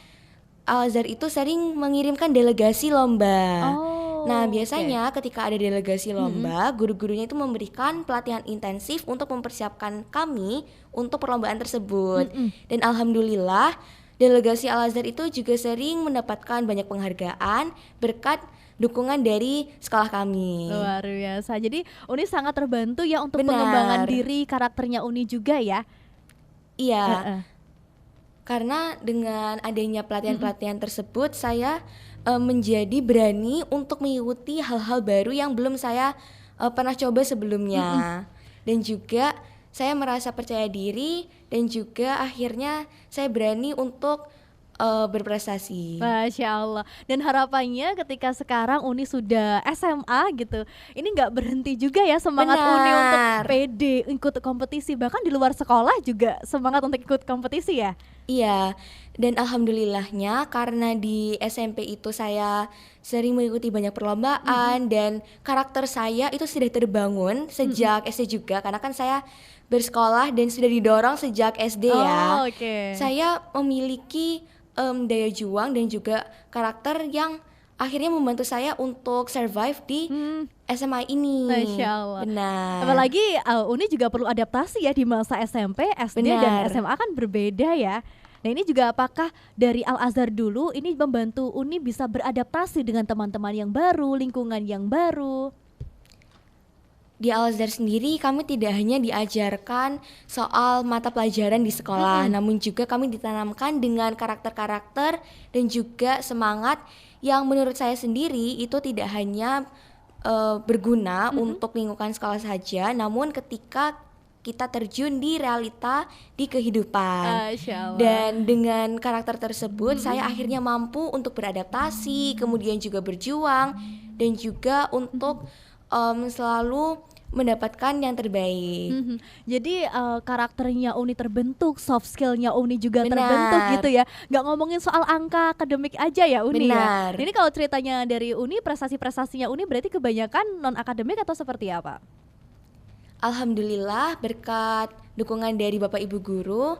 Al-Azhar itu sering mengirimkan delegasi lomba. Nah, biasanya ketika ada delegasi lomba, guru-gurunya itu memberikan pelatihan intensif untuk mempersiapkan kami untuk perlombaan tersebut. Dan alhamdulillah, delegasi Al-Azhar itu juga sering mendapatkan banyak penghargaan berkat dukungan dari sekolah kami. Luar biasa. Jadi Uni sangat terbantu ya untuk Benar. pengembangan diri karakternya Uni juga ya. Iya. Karena dengan adanya pelatihan-pelatihan tersebut, saya menjadi berani untuk mengikuti hal-hal baru yang belum saya pernah coba sebelumnya. Dan juga saya merasa percaya diri, dan juga akhirnya saya berani untuk berprestasi. Masya Allah. Dan harapannya ketika sekarang Uni sudah SMA gitu, ini nggak berhenti juga ya semangat Benar. Uni untuk pede ikut kompetisi, bahkan di luar sekolah juga semangat untuk ikut kompetisi ya. Iya, dan alhamdulillahnya karena di SMP itu saya sering mengikuti banyak perlombaan, dan karakter saya itu sudah terbangun sejak SD juga, karena kan saya bersekolah dan sudah didorong sejak SD ya. Oke. Saya memiliki daya juang dan juga karakter yang akhirnya membantu saya untuk survive di SMA ini. Masya Allah. Benar. Apalagi Uni juga perlu adaptasi ya di masa SMP, SD dan Benar. SMA kan berbeda ya. Nah ini juga apakah dari Al-Azhar dulu ini membantu Uni bisa beradaptasi dengan teman-teman yang baru, lingkungan yang baru? Di Al-Azhar sendiri kami tidak hanya diajarkan soal mata pelajaran di sekolah, namun juga kami ditanamkan dengan karakter-karakter dan juga semangat yang menurut saya sendiri itu tidak hanya berguna untuk lingkungan sekolah saja, namun ketika kita terjun di realita di kehidupan. Masya Allah. Dan dengan karakter tersebut saya akhirnya mampu untuk beradaptasi, kemudian juga berjuang, dan juga untuk selalu mendapatkan yang terbaik. Jadi karakternya Uni terbentuk, soft skillnya Uni juga Benar. terbentuk gitu ya. Nggak ngomongin soal angka akademik aja ya Uni Benar. ya. Ini kalau ceritanya dari Uni, prestasi-prestasinya Uni berarti kebanyakan non akademik atau seperti apa? Alhamdulillah berkat dukungan dari Bapak Ibu guru,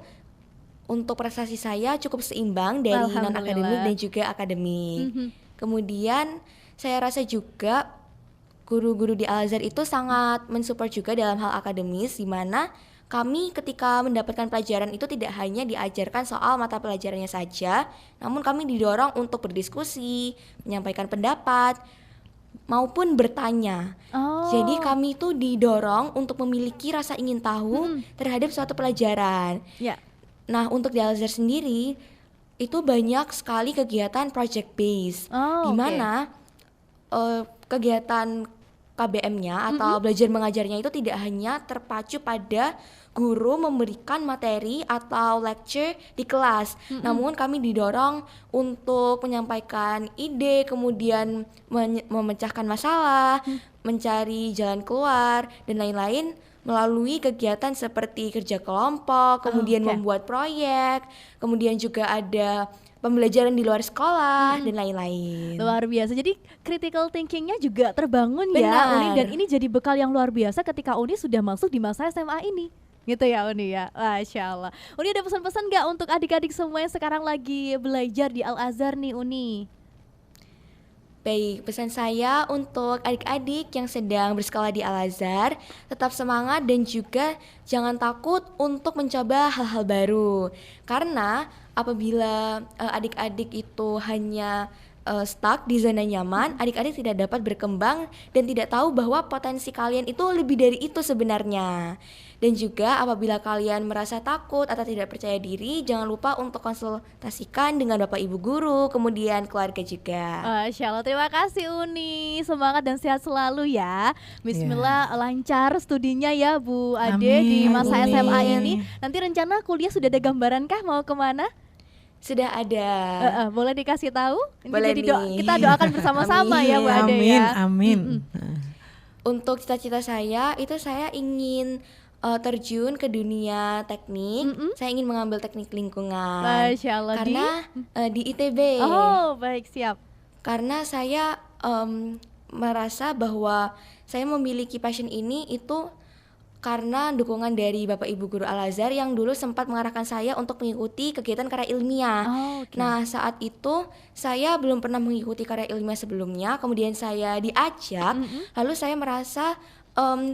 untuk prestasi saya cukup seimbang dari non akademik Alhamdulillah. dan juga akademik. Kemudian saya rasa juga guru-guru di Al-Azhar itu sangat mensupport juga dalam hal akademis, di mana kami ketika mendapatkan pelajaran itu tidak hanya diajarkan soal mata pelajarannya saja, namun kami didorong untuk berdiskusi, menyampaikan pendapat, maupun bertanya. Oh. Jadi kami itu didorong untuk memiliki rasa ingin tahu terhadap suatu pelajaran. Ya. Nah, untuk di Al-Azhar sendiri itu banyak sekali kegiatan project based, Oh, di oke. mana kegiatan KBM-nya atau belajar mengajarnya itu tidak hanya terpacu pada guru memberikan materi atau lecture di kelas, namun kami didorong untuk menyampaikan ide, kemudian memecahkan masalah, mencari jalan keluar dan lain-lain melalui kegiatan seperti kerja kelompok, kemudian Oke. membuat proyek, kemudian juga ada pembelajaran di luar sekolah dan lain-lain. Luar biasa. Jadi critical thinkingnya juga terbangun ya Benar. Uni, dan ini jadi bekal yang luar biasa ketika Uni sudah masuk di masa SMA ini. Gitu ya Uni ya. Masya Allah. Uni ada pesan-pesan nggak untuk adik-adik semua yang sekarang lagi belajar di Al-Azhar nih Uni? Baik, pesan saya untuk adik-adik yang sedang bersekolah di Al-Azhar, tetap semangat dan juga jangan takut untuk mencoba hal-hal baru. Karena apabila adik-adik itu hanya stuck di zona nyaman, adik-adik tidak dapat berkembang dan tidak tahu bahwa potensi kalian itu lebih dari itu sebenarnya. Dan juga apabila kalian merasa takut atau tidak percaya diri, jangan lupa untuk konsultasikan dengan Bapak Ibu guru, kemudian keluarga juga. Masya Allah, terima kasih Uni. Semangat dan sehat selalu ya. Bismillah, lancar studinya ya Bu Ade di Amin, masa amin. SMA ini. Nanti rencana kuliah sudah ada gambaran kah mau kemana? Sudah ada. Boleh dikasih tahu? Ini Boleh jadi nih. kita doakan bersama-sama ya Bu Ade Amin, ya. amin. Untuk cita-cita saya itu saya ingin terjun ke dunia teknik. Saya ingin mengambil teknik lingkungan. Masya Allah. Karena di ITB. Oh baik, siap. Karena saya merasa bahwa saya memiliki passion ini itu karena dukungan dari Bapak Ibu Guru Al-Azhar yang dulu sempat mengarahkan saya untuk mengikuti kegiatan karya ilmiah. Oh, oke. Nah, saat itu saya belum pernah mengikuti karya ilmiah sebelumnya, kemudian saya diajak, lalu saya merasa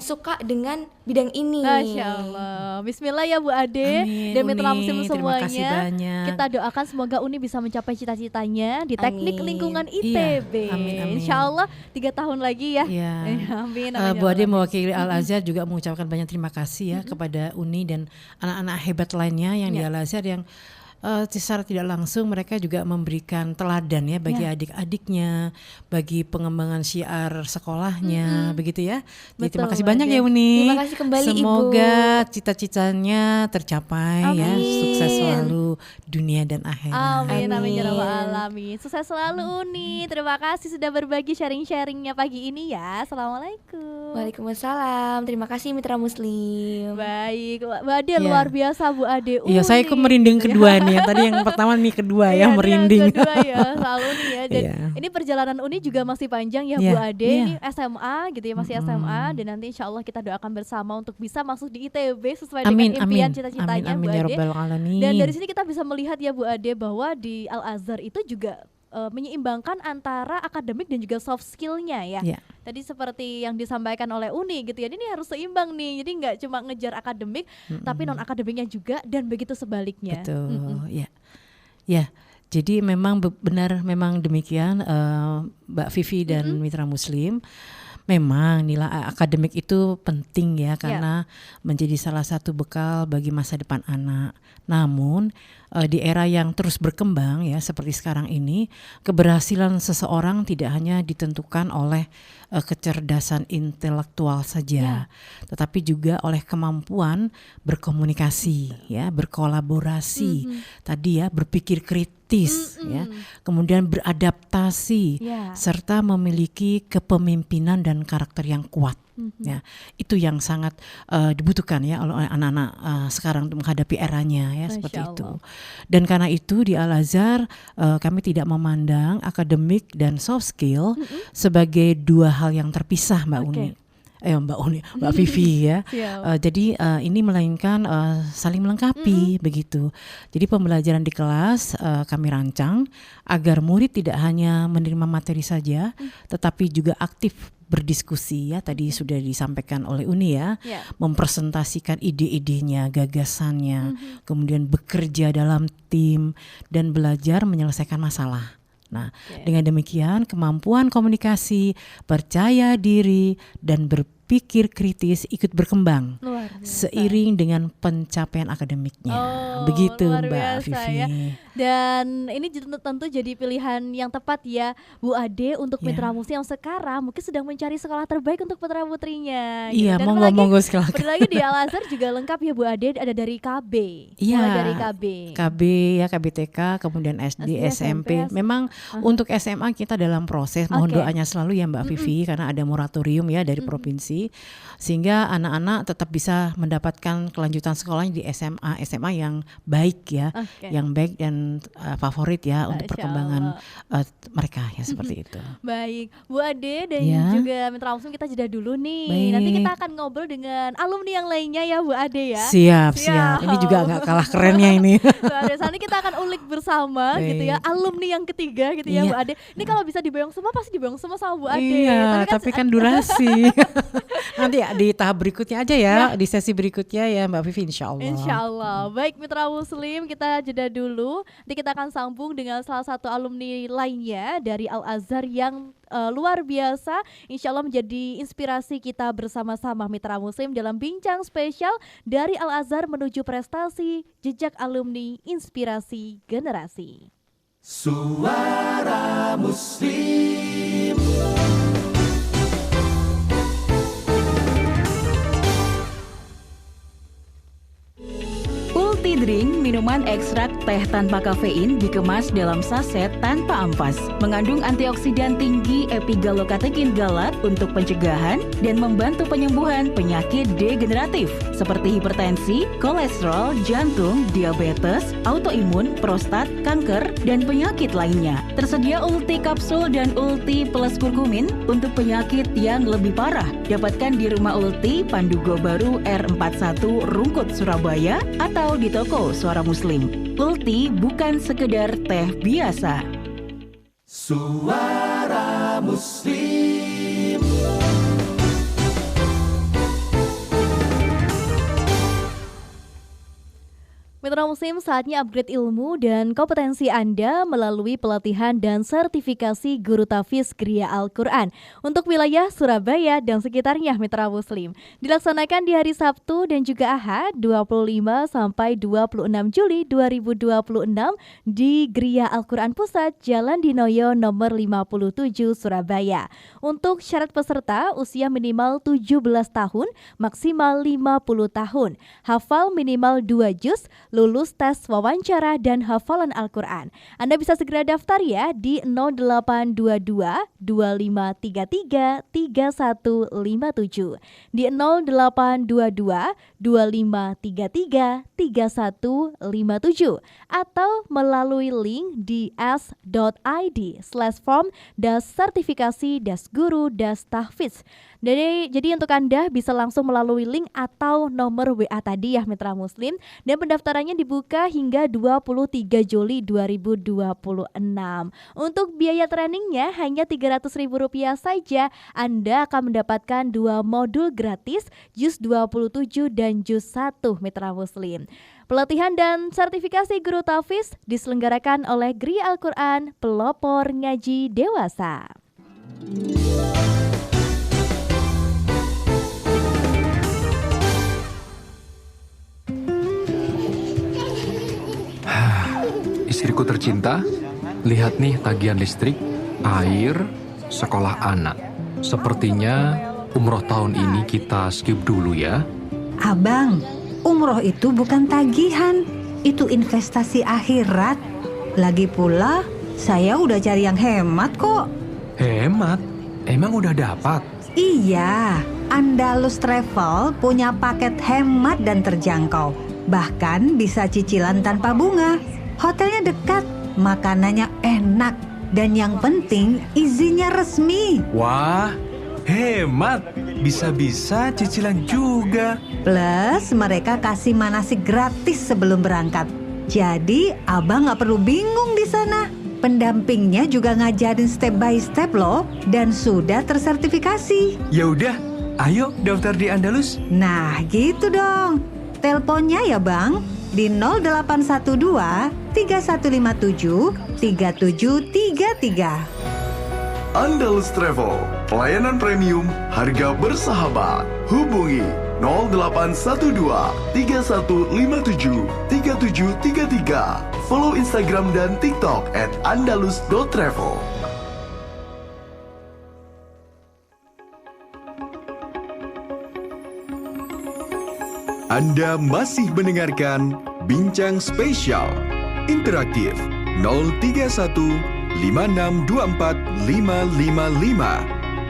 suka dengan bidang ini. Masya Allah. Bismillah ya Bu Ade Amin, dan mitra Uni. muslim Terima kasih semuanya. banyak. Kita doakan semoga Uni bisa mencapai cita-citanya di teknik Amin. lingkungan Iya, ITB. amin, amin. Insya Allah 3 tahun lagi ya. Iya. Amin. Bu Ade mewakili Al-Azhar juga mengucapkan banyak terima kasih ya kepada Uni dan anak-anak hebat lainnya yang di Al-Azhar yang secara tidak langsung mereka juga memberikan teladan ya bagi adik-adiknya, bagi pengembangan syiar sekolahnya, begitu ya. Jadi terima Betul, kasih Bu banyak Ade. ya Uni. Terima kasih kembali, Ibu. Semoga cita-citanya tercapai ya, Amin. sukses selalu dunia dan akhirat. Amin, amin ya Amin. rabbal alamin. Sukses selalu Uni. Terima kasih sudah berbagi sharing-sharingnya pagi ini ya. Assalamualaikum. Waalaikumsalam. Terima kasih mitra muslim. Baik, Bu Ade Iya. luar biasa Bu Ade. Iya, saya Uni. kok merinding kedua nih. Yang tadi yang pertama nih kedua Iya, ya ini merinding. yang kedua ya, selalu nih ya. Dan Iya. ini perjalanan Uni juga masih panjang ya Iya, Bu Ade. iya. Ini SMA gitu ya, masih SMA. Dan nanti insya Allah kita doakan bersama untuk bisa masuk di ITB sesuai Amin, dengan impian amin, cita-citanya amin, Bu ya Ade. Rabbal alamin. Dan dari sini kita bisa melihat ya Bu Ade bahwa di Al-Azhar itu juga menyeimbangkan antara akademik dan juga soft skillnya ya. Iya. Tadi seperti yang disampaikan oleh Uni gitu ya, ini harus seimbang nih. Jadi nggak cuma ngejar akademik, tapi non akademiknya juga dan begitu sebaliknya. Betul, ya. Ya, jadi memang benar memang demikian Mbak Vivi dan mitra muslim. Memang nilai akademik itu penting ya karena menjadi salah satu bekal bagi masa depan anak. Namun di era yang terus berkembang ya seperti sekarang ini, keberhasilan seseorang tidak hanya ditentukan oleh kecerdasan intelektual saja, tetapi juga oleh kemampuan berkomunikasi ya, berkolaborasi. Tadi ya berpikir kritis kritis, ya, kemudian beradaptasi, serta memiliki kepemimpinan dan karakter yang kuat. Ya, itu yang sangat dibutuhkan ya oleh anak-anak sekarang untuk menghadapi eranya ya, seperti itu. Dan karena itu di Al-Azhar kami tidak memandang akademik dan soft skill sebagai dua hal yang terpisah, Mbak Vivi ya. Jadi ini melainkan saling melengkapi begitu. Jadi pembelajaran di kelas kami rancang agar murid tidak hanya menerima materi saja, tetapi juga aktif berdiskusi ya, tadi sudah disampaikan oleh Uni ya, mempresentasikan ide-idenya, gagasannya, kemudian bekerja dalam tim dan belajar menyelesaikan masalah. Nah, dengan demikian kemampuan komunikasi, percaya diri dan berpikir kritis ikut berkembang seiring dengan pencapaian akademiknya. Begitu Mbak Vivi. Ya. Dan ini tentu jadi pilihan yang tepat ya Bu Ade untuk Mitra Muslim yang sekarang mungkin sedang mencari sekolah terbaik untuk putra putrinya. Iya, Dan monggo silakan. Lagi di Al-Azhar juga lengkap ya Bu Ade, ada dari KB. Iya. Dari KB ya, KBTK, kemudian SD, SMP. Memang untuk SMA kita dalam proses, mohon doanya selalu ya Mbak Vivi, karena ada moratorium ya dari provinsi, sehingga anak-anak tetap bisa mendapatkan kelanjutan sekolahnya di SMA yang baik ya, yang baik dan favorit ya untuk perkembangan mereka ya, seperti itu. Baik, Bu Ade dan juga Mitra Muslim, kita jeda dulu nih. Baik. Nanti kita akan ngobrol dengan alumni yang lainnya ya Bu Ade ya. Siap. Ini juga agak kalah kerennya ini. Bu Ade, saat ini kita akan ulik bersama gitu ya, alumni yang ketiga gitu ya Bu Ade. Ini kalau bisa diboyong semua pasti diboyong semua sama Bu Ade. Iya, tapi kan durasi. Nanti ya di tahap berikutnya aja ya, di sesi berikutnya ya Mbak Vivi, insya Allah. Baik Mitra Muslim, kita jeda dulu. Nanti kita akan sambung dengan salah satu alumni lainnya dari Al-Azhar yang luar biasa, insya Allah menjadi inspirasi kita bersama-sama Mitra Muslim dalam bincang spesial dari Al-Azhar menuju prestasi, jejak alumni, inspirasi generasi. Suara Muslim. Ulti Drink, minuman ekstrak teh tanpa kafein dikemas dalam saset tanpa ampas. Mengandung antioksidan tinggi epigalokatekin galat untuk pencegahan dan membantu penyembuhan penyakit degeneratif seperti hipertensi, kolesterol, jantung, diabetes, autoimun, prostat, kanker, dan penyakit lainnya. Tersedia Ulti Kapsul dan Ulti Plus Kurkumin untuk penyakit yang lebih parah. Dapatkan di Rumah Ulti, Pandugo Baru R41 Rungkut, Surabaya, atau di toko Suara Muslim. Ulti bukan sekedar teh biasa. Suara Muslim. Mitra Muslim, saatnya upgrade ilmu dan kompetensi Anda melalui pelatihan dan sertifikasi Guru Tafiz Gria Al-Quran untuk wilayah Surabaya dan sekitarnya Mitra Muslim. Dilaksanakan di hari Sabtu dan juga Ahad 25 sampai 26 Juli 2026 di Gria Al-Quran Pusat, Jalan Dinoyo nomor 57 Surabaya. Untuk syarat peserta, usia minimal 17 tahun, maksimal 50 tahun, hafal minimal 2 juz, lulus tes wawancara dan hafalan Al-Quran. Anda bisa segera daftar ya di 0822 2533 3157, di 0822 2533 3157, atau melalui link di s.id/form-sertifikasi-guru-tahfiz. Jadi untuk Anda bisa langsung melalui link atau nomor WA tadi ya Mitra Muslim, dan pendaftarannya dibuka hingga 23 Juli 2026. Untuk biaya trainingnya hanya Rp300.000 saja. Anda akan mendapatkan 2 modul gratis, juz 27 dan juz 1 Mitra Muslim. Pelatihan dan sertifikasi Guru Tafiz diselenggarakan oleh Gria Al-Quran Pelopor Ngaji Dewasa. Istriku tercinta, lihat nih tagihan listrik, air, sekolah anak. Sepertinya umroh tahun ini kita skip dulu ya. Abang, umroh itu bukan tagihan, itu investasi akhirat. Lagi pula, saya udah cari yang hemat kok. Hemat? Emang udah dapat? Iya, Andalus Travel punya paket hemat dan terjangkau. Bahkan bisa cicilan tanpa bunga. Hotelnya dekat, makanannya enak, dan yang penting izinnya resmi. Wah, hemat. Bisa-bisa cicilan juga. Plus mereka kasih manasik gratis sebelum berangkat. Jadi abang gak perlu bingung di sana. Pendampingnya juga ngajarin step by step loh, dan sudah tersertifikasi. Ya udah, ayo daftar di Andalus. Nah gitu dong. Teleponnya ya bang, di 0812 3157 3733. Andalus Travel, pelayanan premium, harga bersahabat. Hubungi 0812 3157 3733. Follow Instagram dan TikTok @andalus.travel. Anda masih mendengarkan Bincang Spesial Interaktif 031 5624 555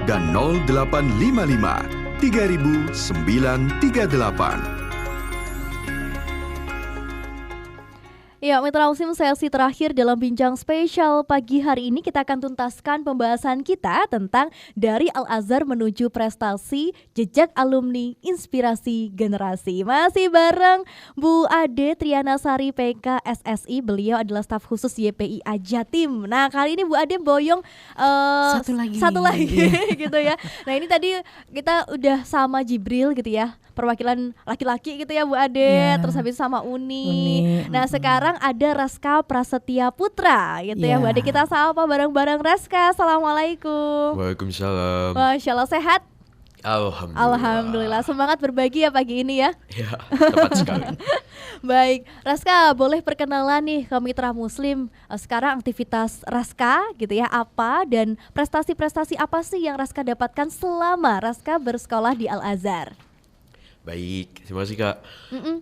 dan 0855 3938. Ya, Mitra Muslim, sesi terakhir dalam bincang spesial pagi hari ini kita akan tuntaskan pembahasan kita tentang dari Al-Azhar menuju prestasi, jejak alumni, inspirasi generasi. Masih bareng Bu Ade Trianasari PK SSI, beliau adalah staf khusus YPIA Jatim. Nah, kali ini Bu Ade boyong satu lagi gitu ya. Nah, ini tadi kita udah sama Jibril gitu ya, perwakilan laki-laki gitu ya Bu Ade, terus habis sama Uni. Nah, sekarang ada Raska Prasetya Putra gitu ya Bu Ade. Kita sapa bareng-bareng Raska. Assalamualaikum. Waalaikumsalam. Masya Allah, sehat? Alhamdulillah. Semangat berbagi ya pagi ini ya. Ya, tepat sekali. Baik, Raska, boleh perkenalan nih ke Mitra Muslim, sekarang aktivitas Raska gitu ya apa, dan prestasi-prestasi apa sih yang Raska dapatkan selama Raska bersekolah di Al-Azhar? Baik, terima kasih Kak.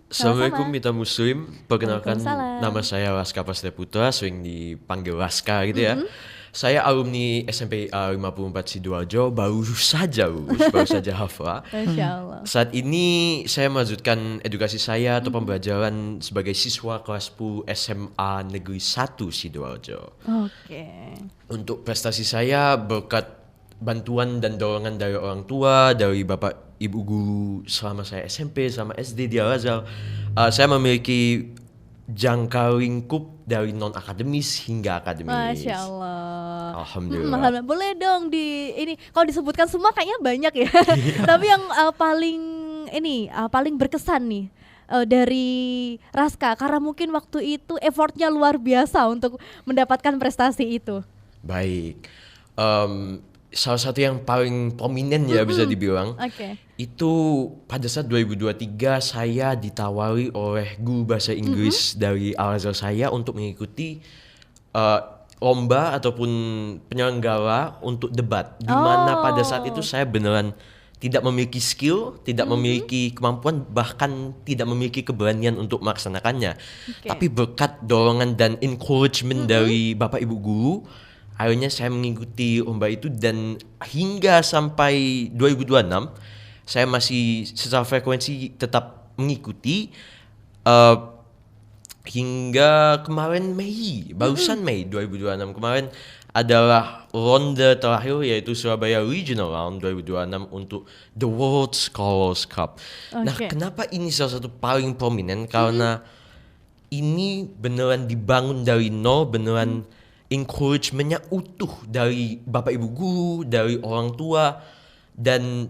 Assalamualaikum Mitra Muslim. Perkenalkan, nama saya Raska Prasetya Putra, sering dipanggil Raska gitu ya. Saya alumni SMP 54 Sidoarjo, baru saja hafal. Masya Allah. Saat ini saya melanjutkan edukasi saya atau pembelajaran sebagai siswa kelas 10 SMA Negeri 1 Sidoarjo. Oke. Untuk prestasi saya berkat bantuan dan dorongan dari orang tua, dari bapak ibu guru selama saya SMP, selama SD di Al-Azhar, saya memiliki jangka lingkup dari non-akademis hingga akademis. Masya Allah. Alhamdulillah. Boleh dong ini kalau disebutkan semua kayaknya banyak ya. Tapi yang paling berkesan nih dari Raska, karena mungkin waktu itu effortnya luar biasa untuk mendapatkan prestasi itu. Baik. Salah satu yang paling prominent ya bisa dibilang, itu pada saat 2023 saya ditawari oleh guru bahasa Inggris dari Al-Azhar saya untuk mengikuti lomba ataupun penyelenggara untuk debat, di mana pada saat itu saya beneran tidak memiliki skill, tidak memiliki kemampuan, bahkan tidak memiliki keberanian untuk melaksanakannya. Tapi berkat dorongan dan encouragement dari bapak ibu guru, akhirnya saya mengikuti lomba itu, dan hingga sampai 2026 saya masih secara frekuensi tetap mengikuti hingga kemarin barusan Mei 2026 kemarin adalah ronde terakhir, yaitu Surabaya Regional Round 2026 untuk The World Scholars Cup. Nah, kenapa ini salah satu paling prominent? Karena ini beneran dibangun dari nol, beneran encouragement-nya utuh dari bapak ibu guru, dari orang tua, dan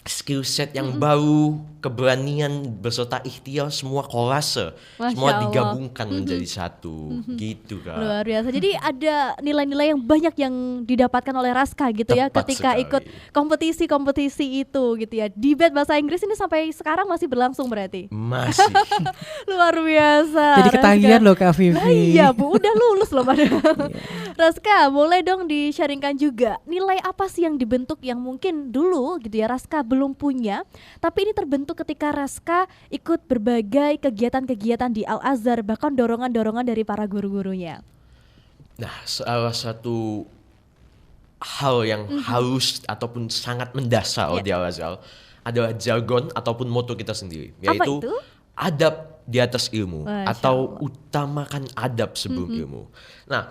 skill set yang baru, keberanian beserta ikhtiar, semua kolase, semua digabungkan menjadi satu, gitu Kak. Luar biasa. Jadi ada nilai-nilai yang banyak yang didapatkan oleh Raska gitu ya ketika ikut kompetisi-kompetisi itu gitu ya. Debate bahasa Inggris ini sampai sekarang masih berlangsung berarti? Masih. Luar biasa. Jadi ketagihan loh Kak Vivi. Nah, iya Bu, udah lulus loh padahal. Raska, boleh dong di-sharingkan juga nilai apa sih yang dibentuk yang mungkin dulu gitu ya Raska belum punya, tapi ini terbentuk ketika Raska ikut berbagai kegiatan-kegiatan di Al-Azhar, bahkan dorongan-dorongan dari para guru-gurunya. Nah, salah satu hal yang harus ataupun sangat mendasar di Al-Azhar adalah jargon ataupun moto kita sendiri, yaitu adab di atas ilmu atau utamakan adab sebelum ilmu. Nah,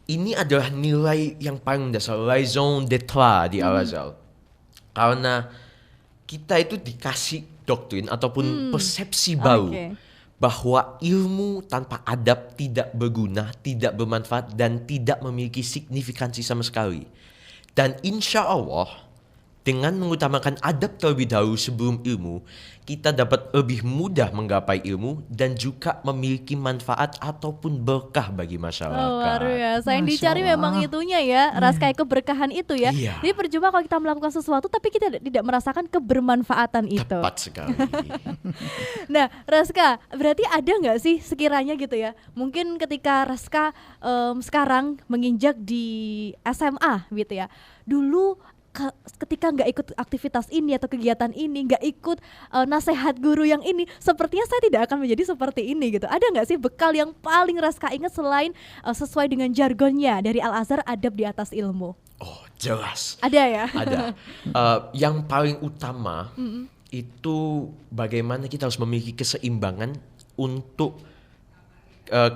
ini adalah nilai yang paling dasar, raison d'être di Al-Azhar. Karena kita itu dikasih doktrin ataupun persepsi baru bahwa ilmu tanpa adab tidak berguna, tidak bermanfaat, dan tidak memiliki signifikansi sama sekali. Dan insya Allah, dengan mengutamakan adab terlebih dahulu sebelum ilmu, kita dapat lebih mudah menggapai ilmu dan juga memiliki manfaat ataupun berkah bagi masyarakat. Luar biasa, yang dicari memang itunya ya, Raska keberkahan itu ya. Jadi percuma kalau kita melakukan sesuatu tapi kita tidak merasakan kebermanfaatan itu. Tepat sekali. Nah, Raska, berarti ada nggak sih sekiranya gitu ya, mungkin ketika Raska sekarang menginjak di SMA gitu ya, dulu ketika nggak ikut aktivitas ini atau kegiatan ini, nggak ikut nasihat guru yang ini, sepertinya saya tidak akan menjadi seperti ini gitu. Ada nggak sih bekal yang paling Raska ingat selain sesuai dengan jargonnya dari Al-Azhar, adab di atas ilmu? Oh, jelas. Ada ya? Ada. Yang paling utama itu bagaimana kita harus memiliki keseimbangan untuk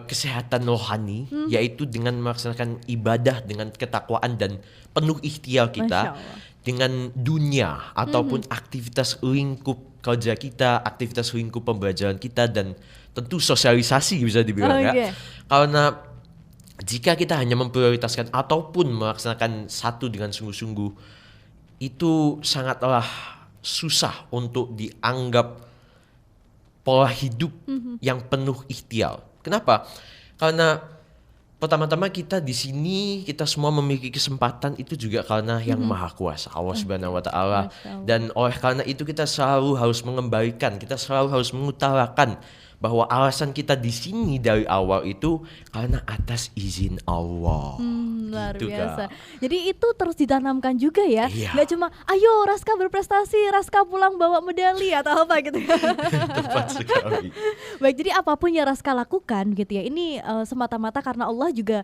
kesehatan rohani, yaitu dengan melaksanakan ibadah dengan ketakwaan dan penuh ikhtiar kita dengan dunia ataupun aktivitas lingkup kerja kita, aktivitas lingkup pembelajaran kita, dan tentu sosialisasi bisa dibilang Karena jika kita hanya memprioritaskan ataupun melaksanakan satu dengan sungguh-sungguh, itu sangatlah susah untuk dianggap pola hidup yang penuh ikhtiar. Kenapa? Karena pertama-tama kita di sini, kita semua memiliki kesempatan itu juga karena yang Maha Kuasa, Allah Subhanahu wa Ta'ala. Dan oleh karena itu kita selalu harus mengembalikan, kita selalu harus mengutarakan bahwa alasan kita di sini dari awal itu karena atas izin Allah. Luar gitu, biasa. Kak. Jadi itu terus ditanamkan juga ya. Nggak cuma ayo Raska berprestasi, Raska pulang bawa medali atau apa gitu. Tepat sekali. Baik, jadi apapun yang Raska lakukan gitu ya, ini semata-mata karena Allah juga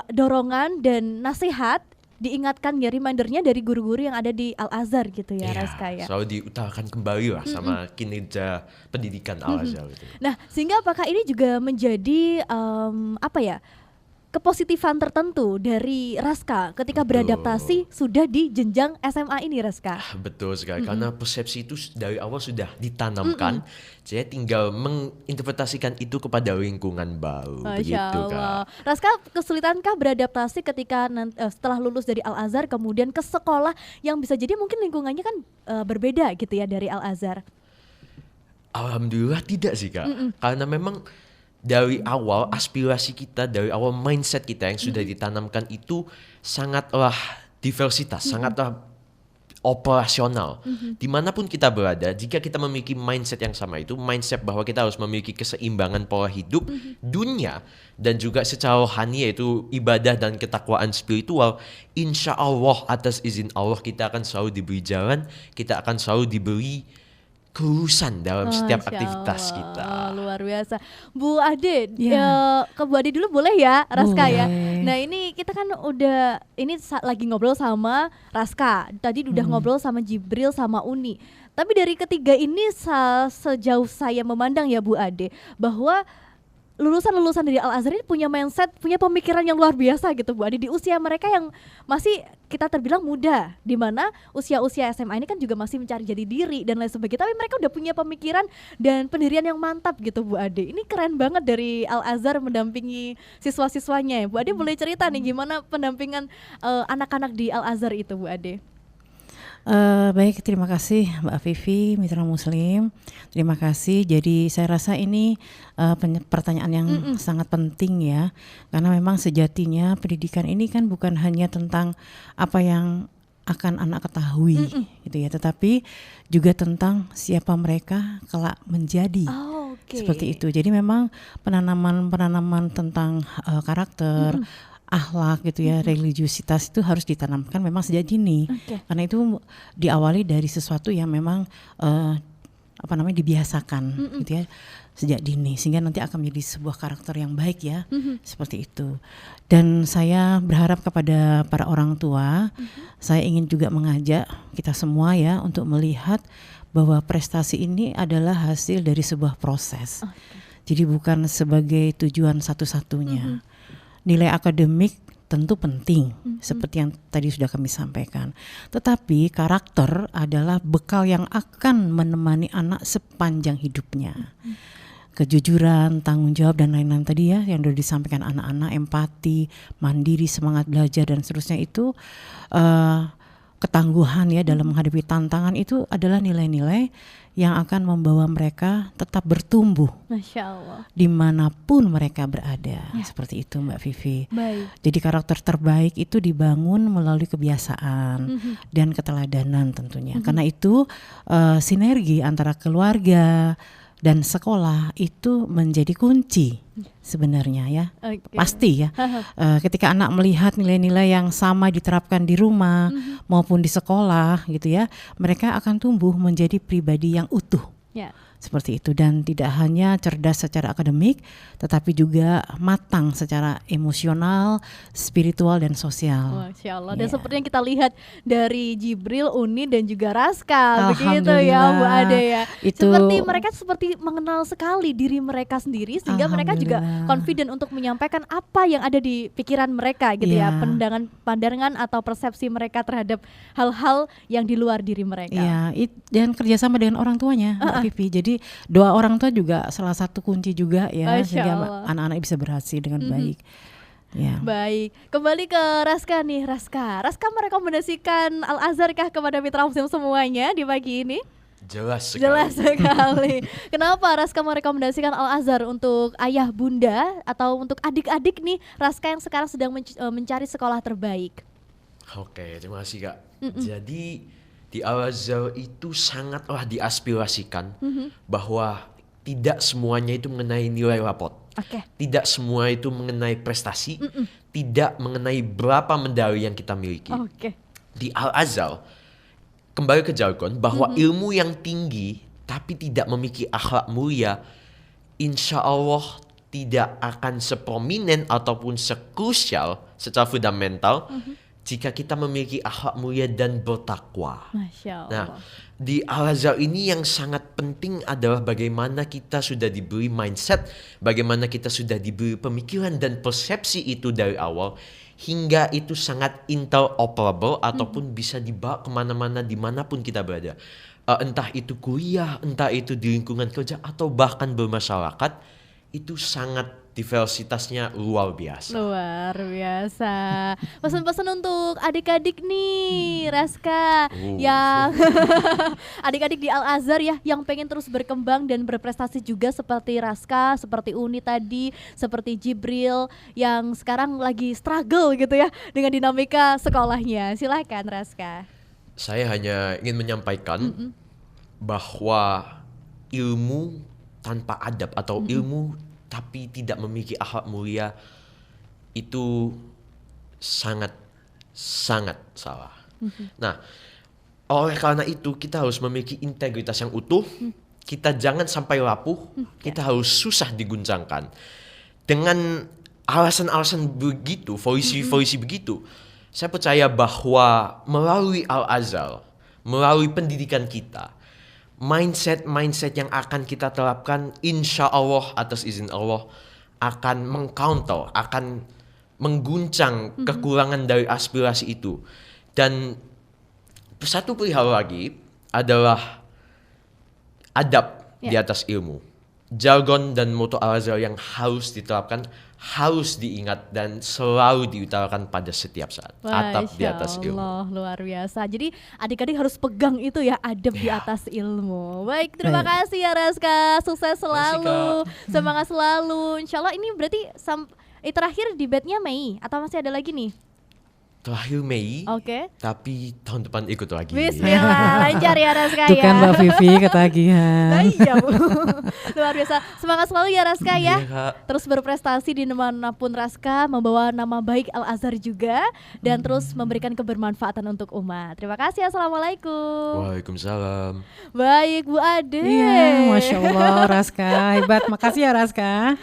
dorongan dan nasihat, diingatkan ya, remindernya dari guru-guru yang ada di Al-Azhar gitu ya, Raska ya. Selalu diutarakan kembali lah sama kinerja pendidikan Al-Azhar gitu. Nah, sehingga apakah ini juga menjadi kepositifan tertentu dari Raska ketika beradaptasi sudah di jenjang SMA ini, Raska? Betul sekali, karena persepsi itu dari awal sudah ditanamkan. Saya tinggal menginterpretasikan itu kepada lingkungan baru. Begitu, Kak. Raska, kesulitankah beradaptasi ketika setelah lulus dari Al-Azhar kemudian ke sekolah yang bisa jadi mungkin lingkungannya kan berbeda gitu ya dari Al-Azhar? Alhamdulillah tidak sih, Kak. Karena memang dari awal aspirasi kita, dari awal mindset kita yang sudah ditanamkan itu sangatlah diversitas, sangatlah operasional. Dimanapun kita berada, jika kita memiliki mindset yang sama itu, mindset bahwa kita harus memiliki keseimbangan pola hidup, dunia, dan juga secara rohani yaitu ibadah dan ketakwaan spiritual, insya Allah atas izin Allah kita akan selalu diberi jalan, kita akan selalu diberi kelulusan dalam setiap aktivitas kita. Luar biasa. Bu Ade, ke Bu Ade dulu boleh ya, Raska ya. Nah, ini kita kan udah lagi ngobrol sama Raska. Tadi udah ngobrol sama Jibril sama Uni. Tapi dari ketiga ini sejauh saya memandang ya Bu Ade, bahwa lulusan-lulusan dari Al-Azhar ini punya mindset, punya pemikiran yang luar biasa gitu Bu Ade, di usia mereka yang masih kita terbilang muda, di mana usia-usia SMA ini kan juga masih mencari jati diri dan lain sebagainya, tapi mereka udah punya pemikiran dan pendirian yang mantap gitu Bu Ade. Ini keren banget dari Al-Azhar mendampingi siswa-siswanya ya. Bu Ade boleh cerita nih gimana pendampingan anak-anak di Al-Azhar itu Bu Ade? Baik, terima kasih Mbak Vivi, Mitra Muslim. Terima kasih. Jadi saya rasa ini pertanyaan yang sangat penting ya, karena memang sejatinya pendidikan ini kan bukan hanya tentang apa yang akan anak ketahui gitu ya, tetapi juga tentang siapa mereka kelak menjadi. Seperti itu. Jadi memang penanaman tentang karakter, akhlak gitu ya, religiusitas itu harus ditanamkan memang sejak dini. Karena itu diawali dari sesuatu yang memang dibiasakan gitu ya sejak dini, sehingga nanti akan menjadi sebuah karakter yang baik ya, seperti itu. Dan saya berharap kepada para orang tua, saya ingin juga mengajak kita semua ya untuk melihat bahwa prestasi ini adalah hasil dari sebuah proses. Jadi bukan sebagai tujuan satu-satunya. Nilai akademik tentu penting, seperti yang tadi sudah kami sampaikan. Tetapi karakter adalah bekal yang akan menemani anak sepanjang hidupnya. Kejujuran, tanggung jawab dan lain-lain tadi ya yang sudah disampaikan anak-anak, empati, mandiri, semangat belajar dan seterusnya itu, ketangguhan ya dalam menghadapi tantangan itu adalah nilai-nilai yang akan membawa mereka tetap bertumbuh. Masya Allah. Dimanapun mereka berada, seperti itu Mbak Vivi. Baik. Jadi karakter terbaik itu dibangun melalui kebiasaan dan keteladanan tentunya. Karena itu sinergi antara keluarga dan sekolah itu menjadi kunci sebenarnya ya. Pasti ya. Ketika anak melihat nilai-nilai yang sama diterapkan di rumah maupun di sekolah gitu ya, mereka akan tumbuh menjadi pribadi yang utuh. Seperti itu, dan tidak hanya cerdas secara akademik tetapi juga matang secara emosional, spiritual dan sosial. Masya Allah. Dan seperti yang kita lihat dari Jibril, Uni dan juga Raska, begitu ya Bu Ade ya. Seperti mereka mengenal sekali diri mereka sendiri sehingga mereka juga confident untuk menyampaikan apa yang ada di pikiran mereka gitu ya. Pandangan atau persepsi mereka terhadap hal-hal yang di luar diri mereka. Dan kerjasama dengan orang tuanya Mbak Vivi. Jadi doa orang tua juga salah satu kunci juga ya, sehingga anak-anak bisa berhasil dengan baik. Baik, kembali ke Raska nih. Raska merekomendasikan Al-Azhar kah kepada mitra muslim semuanya di pagi ini? Jelas sekali. Kenapa Raska merekomendasikan Al-Azhar untuk ayah bunda atau untuk adik-adik nih Raska yang sekarang sedang mencari sekolah terbaik? Oke, terima kasih Kak. Jadi di Al-Azhar itu sangatlah diaspirasikan bahwa tidak semuanya itu mengenai nilai rapot, tidak semua itu mengenai prestasi, tidak mengenai berapa medali yang kita miliki. Di Al-Azhar, kembali ke jargon bahwa ilmu yang tinggi tapi tidak memiliki akhlak mulia, insya Allah tidak akan seprominent ataupun sekrusial secara fundamental jika kita memiliki akhlak mulia dan bertakwa. Masya Allah. Nah, di Al-Azhar ini yang sangat penting adalah bagaimana kita sudah diberi mindset, bagaimana kita sudah diberi pemikiran dan persepsi itu dari awal, hingga itu sangat interoperable ataupun bisa dibawa kemana-mana dimanapun kita berada. Entah itu kuliah, entah itu di lingkungan kerja, atau bahkan bermasyarakat, itu sangat diversitasnya luar biasa. Luar biasa. Pesan-pesan untuk adik-adik nih, Raska, yang adik-adik di Al-Azhar ya, yang pengen terus berkembang dan berprestasi juga seperti Raska, seperti Uni tadi, seperti Jibril yang sekarang lagi struggle gitu ya dengan dinamika sekolahnya. Silakan Raska. Saya hanya ingin menyampaikan bahwa ilmu tanpa adab atau ilmu tapi tidak memiliki akhlak mulia itu sangat salah. Nah, oleh karena itu kita harus memiliki integritas yang utuh. Kita jangan sampai rapuh. Kita harus susah diguncangkan. Dengan alasan-alasan begitu, voice begitu, saya percaya bahwa melalui Al-Azhar, melalui pendidikan kita, mindset yang akan kita terapkan insya Allah atas izin Allah akan mengcounter, akan mengguncang kekurangan dari aspirasi itu. Dan satu perihal lagi adalah adab di atas ilmu. Jargon dan moto Al-Azhar yang harus diterapkan, harus diingat dan selalu diutarakan pada setiap saat. Adab di atas ilmu. Luar biasa. Jadi adik-adik harus pegang itu ya, adab di atas ilmu. Baik, terima kasih ya Raska. Sukses selalu, semangat selalu. Insya Allah ini berarti terakhir debatnya Mei atau masih ada lagi nih? terakhir Mei. Oke. Tapi tahun depan ikut lagi. Bismillah, lancar ya Raska Tuh ya. kan Mbak Vivi ketagihan. Nah, iya Bu. Luar biasa. Semangat selalu ya Raska ya. Iya. Terus berprestasi di manapun Raska, membawa nama baik Al-Azhar juga dan terus memberikan kebermanfaatan untuk umat. Terima kasih. Assalamualaikum. Waalaikumsalam. Baik Bu Ade. Iya, Masya Allah Raska, hebat. Makasih ya Raska.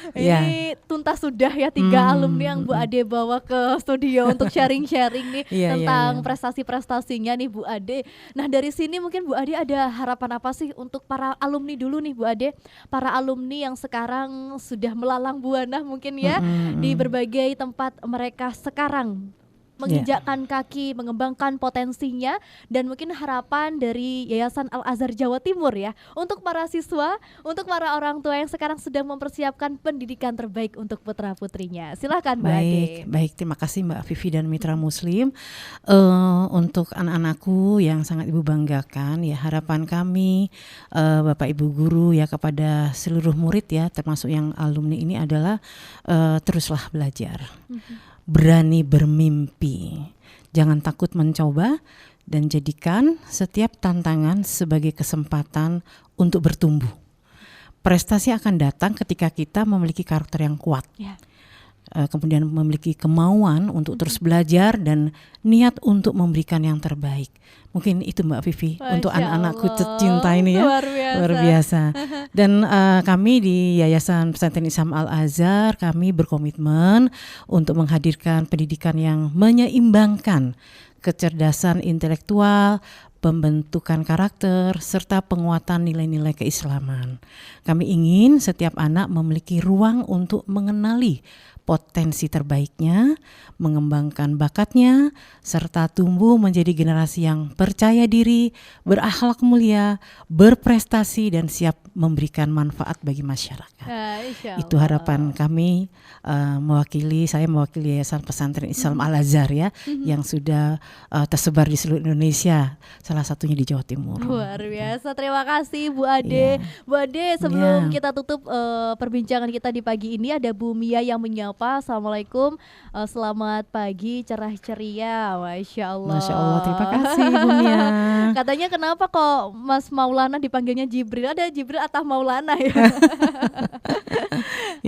Ini tuntas sudah ya 3 alumni yang Bu Ade bawa ke studio untuk sharing-sharing nih tentang prestasi-prestasinya nih Bu Ade. Nah dari sini mungkin Bu Ade ada harapan apa sih untuk para alumni dulu nih Bu Ade? Para alumni yang sekarang sudah melalang buana mungkin ya di berbagai tempat mereka sekarang menginjakkan kaki, mengembangkan potensinya, dan mungkin harapan dari Yayasan Al-Azhar Jawa Timur ya untuk para siswa, untuk para orang tua yang sekarang sedang mempersiapkan pendidikan terbaik untuk putra putrinya. Silahkan Bu Ade. Baik, terima kasih Mbak Vivi dan Mitra Muslim. Untuk anak-anakku yang sangat Ibu banggakan ya, harapan kami Bapak Ibu guru ya kepada seluruh murid ya, termasuk yang alumni ini adalah teruslah belajar. Berani bermimpi, jangan takut mencoba, dan jadikan setiap tantangan sebagai kesempatan untuk bertumbuh. Prestasi akan datang ketika kita memiliki karakter yang kuat, kemudian memiliki kemauan untuk terus belajar dan niat untuk memberikan yang terbaik. Mungkin itu Mbak Vivi untuk anak-anakku tercinta ini ya, luar biasa. Dan kami di Yayasan Pesantren Islam Al-Azhar, kami berkomitmen untuk menghadirkan pendidikan yang menyeimbangkan kecerdasan intelektual, pembentukan karakter, serta penguatan nilai-nilai keislaman. Kami ingin setiap anak memiliki ruang untuk mengenali potensi terbaiknya, mengembangkan bakatnya, serta tumbuh menjadi generasi yang percaya diri, berakhlak mulia, berprestasi, dan siap memberikan manfaat bagi masyarakat. Itu harapan kami, saya mewakili Yayasan Pesantren Islam Al-Azhar ya, yang sudah tersebar di seluruh Indonesia, salah satunya di Jawa Timur. Luar biasa, terima kasih Bu Ade. Bu Ade, sebelum kita tutup perbincangan kita di pagi ini, ada Bu Mia yang menyapa. Assalamualaikum, selamat pagi, cerah ceria, Masya Allah. Masya Allah, terima kasih Bu Mia. Katanya kenapa kok Mas Maulana dipanggilnya Jibril? Ada Jibril atau Maulana ya?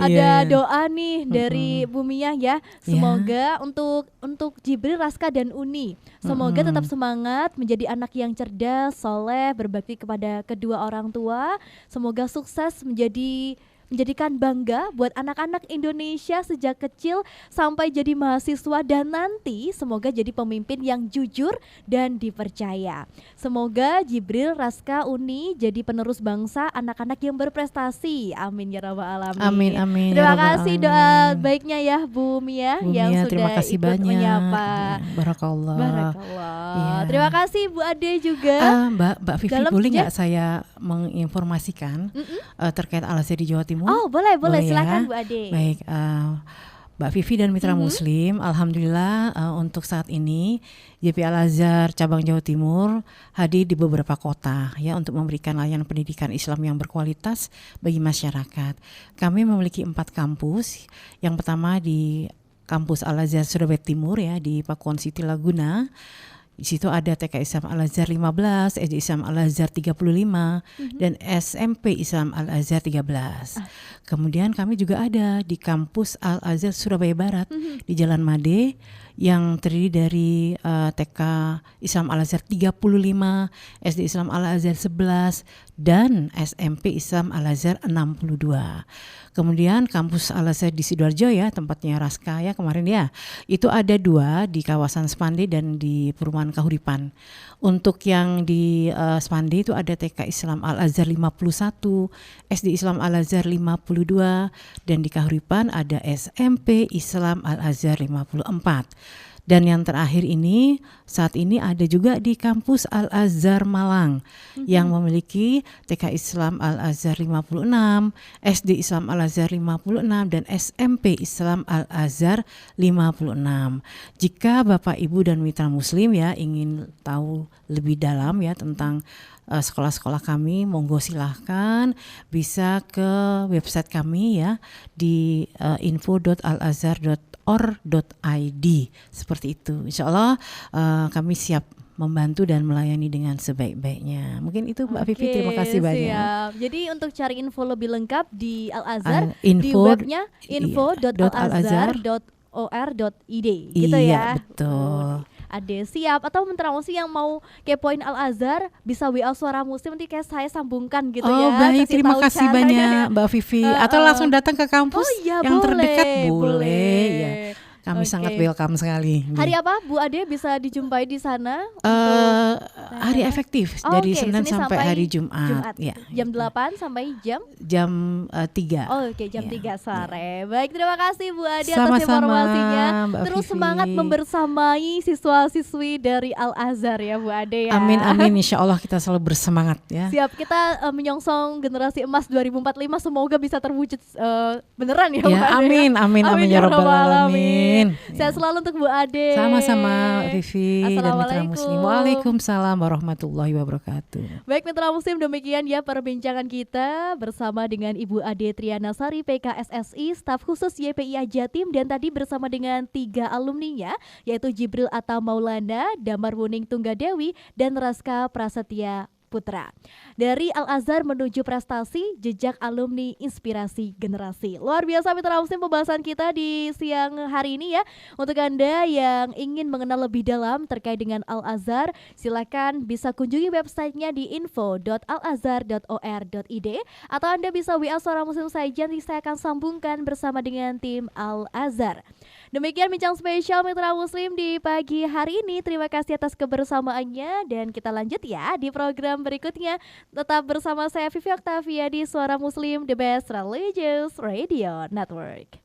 Ada doa nih dari Bu Mia ya. Semoga untuk Jibril, Raska, dan Uni, semoga tetap semangat menjadi anak yang cerdas, soleh, berbakti kepada kedua orang tua. Semoga sukses menjadikan bangga buat anak-anak Indonesia sejak kecil sampai jadi mahasiswa, dan nanti semoga jadi pemimpin yang jujur dan dipercaya. Semoga Jibril, Raska, Uni jadi penerus bangsa, anak-anak yang berprestasi. Amin ya rabbal alamin. Amin, amin. Terima kasih doa baiknya ya Bu Mia yang sudah terima kasih ikut banyak. menyapa. Barakallah. Terima kasih Bu Ade juga. Mbak Vivi, boleh nggak saya menginformasikan terkait Al-Azhar di Jawa Timur? Oh boleh silakan Bu Ade. Baik, Mbak Vivi dan Mitra Muslim, alhamdulillah untuk saat ini YP Al-Azhar cabang Jawa Timur hadir di beberapa kota ya untuk memberikan layanan pendidikan Islam yang berkualitas bagi masyarakat. Kami memiliki 4 kampus. Yang pertama di kampus Al-Azhar Surabaya Timur ya di Pakuan City Laguna. Di situ ada TK Islam Al-Azhar 15, SD Islam Al-Azhar 35, dan SMP Islam Al-Azhar 13. Kemudian kami juga ada di kampus Al-Azhar Surabaya Barat di Jalan Made yang terdiri dari TK Islam Al-Azhar 35, SD Islam Al-Azhar 11, dan SMP Islam Al-Azhar 62. Kemudian kampus Al-Azhar di Sidoarjo ya, tempatnya Raska ya kemarin ya, itu ada 2 di kawasan Spandai dan di Perumahan Kahuripan. Untuk yang di Spandai itu ada TK Islam Al-Azhar 51, SD Islam Al-Azhar 52, dan di Kahuripan ada SMP Islam Al-Azhar 54. Dan yang terakhir ini, saat ini ada juga di kampus Al-Azhar Malang yang memiliki TK Islam Al-Azhar 56, SD Islam Al-Azhar 56, dan SMP Islam Al-Azhar 56. Jika Bapak, Ibu, dan Mitra Muslim ya ingin tahu lebih dalam ya tentang sekolah-sekolah kami, monggo silahkan bisa ke website kami ya di info.alazhar.or.id seperti itu. Insya Allah kami siap membantu dan melayani dengan sebaik-baiknya. Mungkin itu Mbak Vivi, terima kasih banyak. Siap. Jadi untuk cari info lebih lengkap di Al-Azhar, di webnya info.alazhar.or.id gitu ya. Iya, betul. Ade siap, atau Mitra Muslim yang mau kepoin Al-Azhar bisa WA Suara Muslim, nanti kayak saya sambungkan gitu ya. Oh baik, terima kasih banyak Mbak Vivi. Atau langsung datang ke kampus yang terdekat boleh. Ya. Kami sangat welcome sekali. Hari apa Bu Ade bisa dijumpai di sana? Hari efektif dari Senin sampai hari Jumat. Ya, jam 8 sampai jam 3. Oke, jam 3 sore. Baik, terima kasih Bu Ade Sama-sama, atas informasinya. Mbak Terus Vivi. semangat membersamai siswa-siswi dari Al-Azhar ya Bu Ade ya. Amin amin, insya Allah kita selalu bersemangat ya. Siap, kita menyongsong generasi emas 2045, semoga bisa terwujud beneran ya Bu Ade. Amin amin amin ya rabbal alamin. Sehat selalu untuk Bu Ade. Sama-sama Vivi dan Mitra Muslim. Waalaikumsalam warahmatullahi wabarakatuh. Baik Mitra Muslim, demikian ya perbincangan kita bersama dengan Ibu Ade Triana Sari PKSSI, staf khusus YPIA Jatim, dan tadi bersama dengan 3 alumninya yaitu Jibril Atta Maulana, Damar Wuning Tunggadewi, dan Raska Prasetya Putra. Dari Al-Azhar menuju prestasi, jejak alumni inspirasi generasi. Luar biasa Mitra Muslim pembahasan kita di siang hari ini ya. Untuk Anda yang ingin mengenal lebih dalam terkait dengan Al-Azhar, silakan bisa kunjungi websitenya di info.alazhar.or.id, atau Anda bisa WA Suara Muslim saja, nanti saya akan sambungkan bersama dengan tim Al-Azhar. Demikian bincang spesial Mitra Muslim di pagi hari ini. Terima kasih atas kebersamaannya, dan kita lanjut ya di program berikutnya. Tetap bersama saya Vivi Oktavia di Suara Muslim, The Best Religious Radio Network.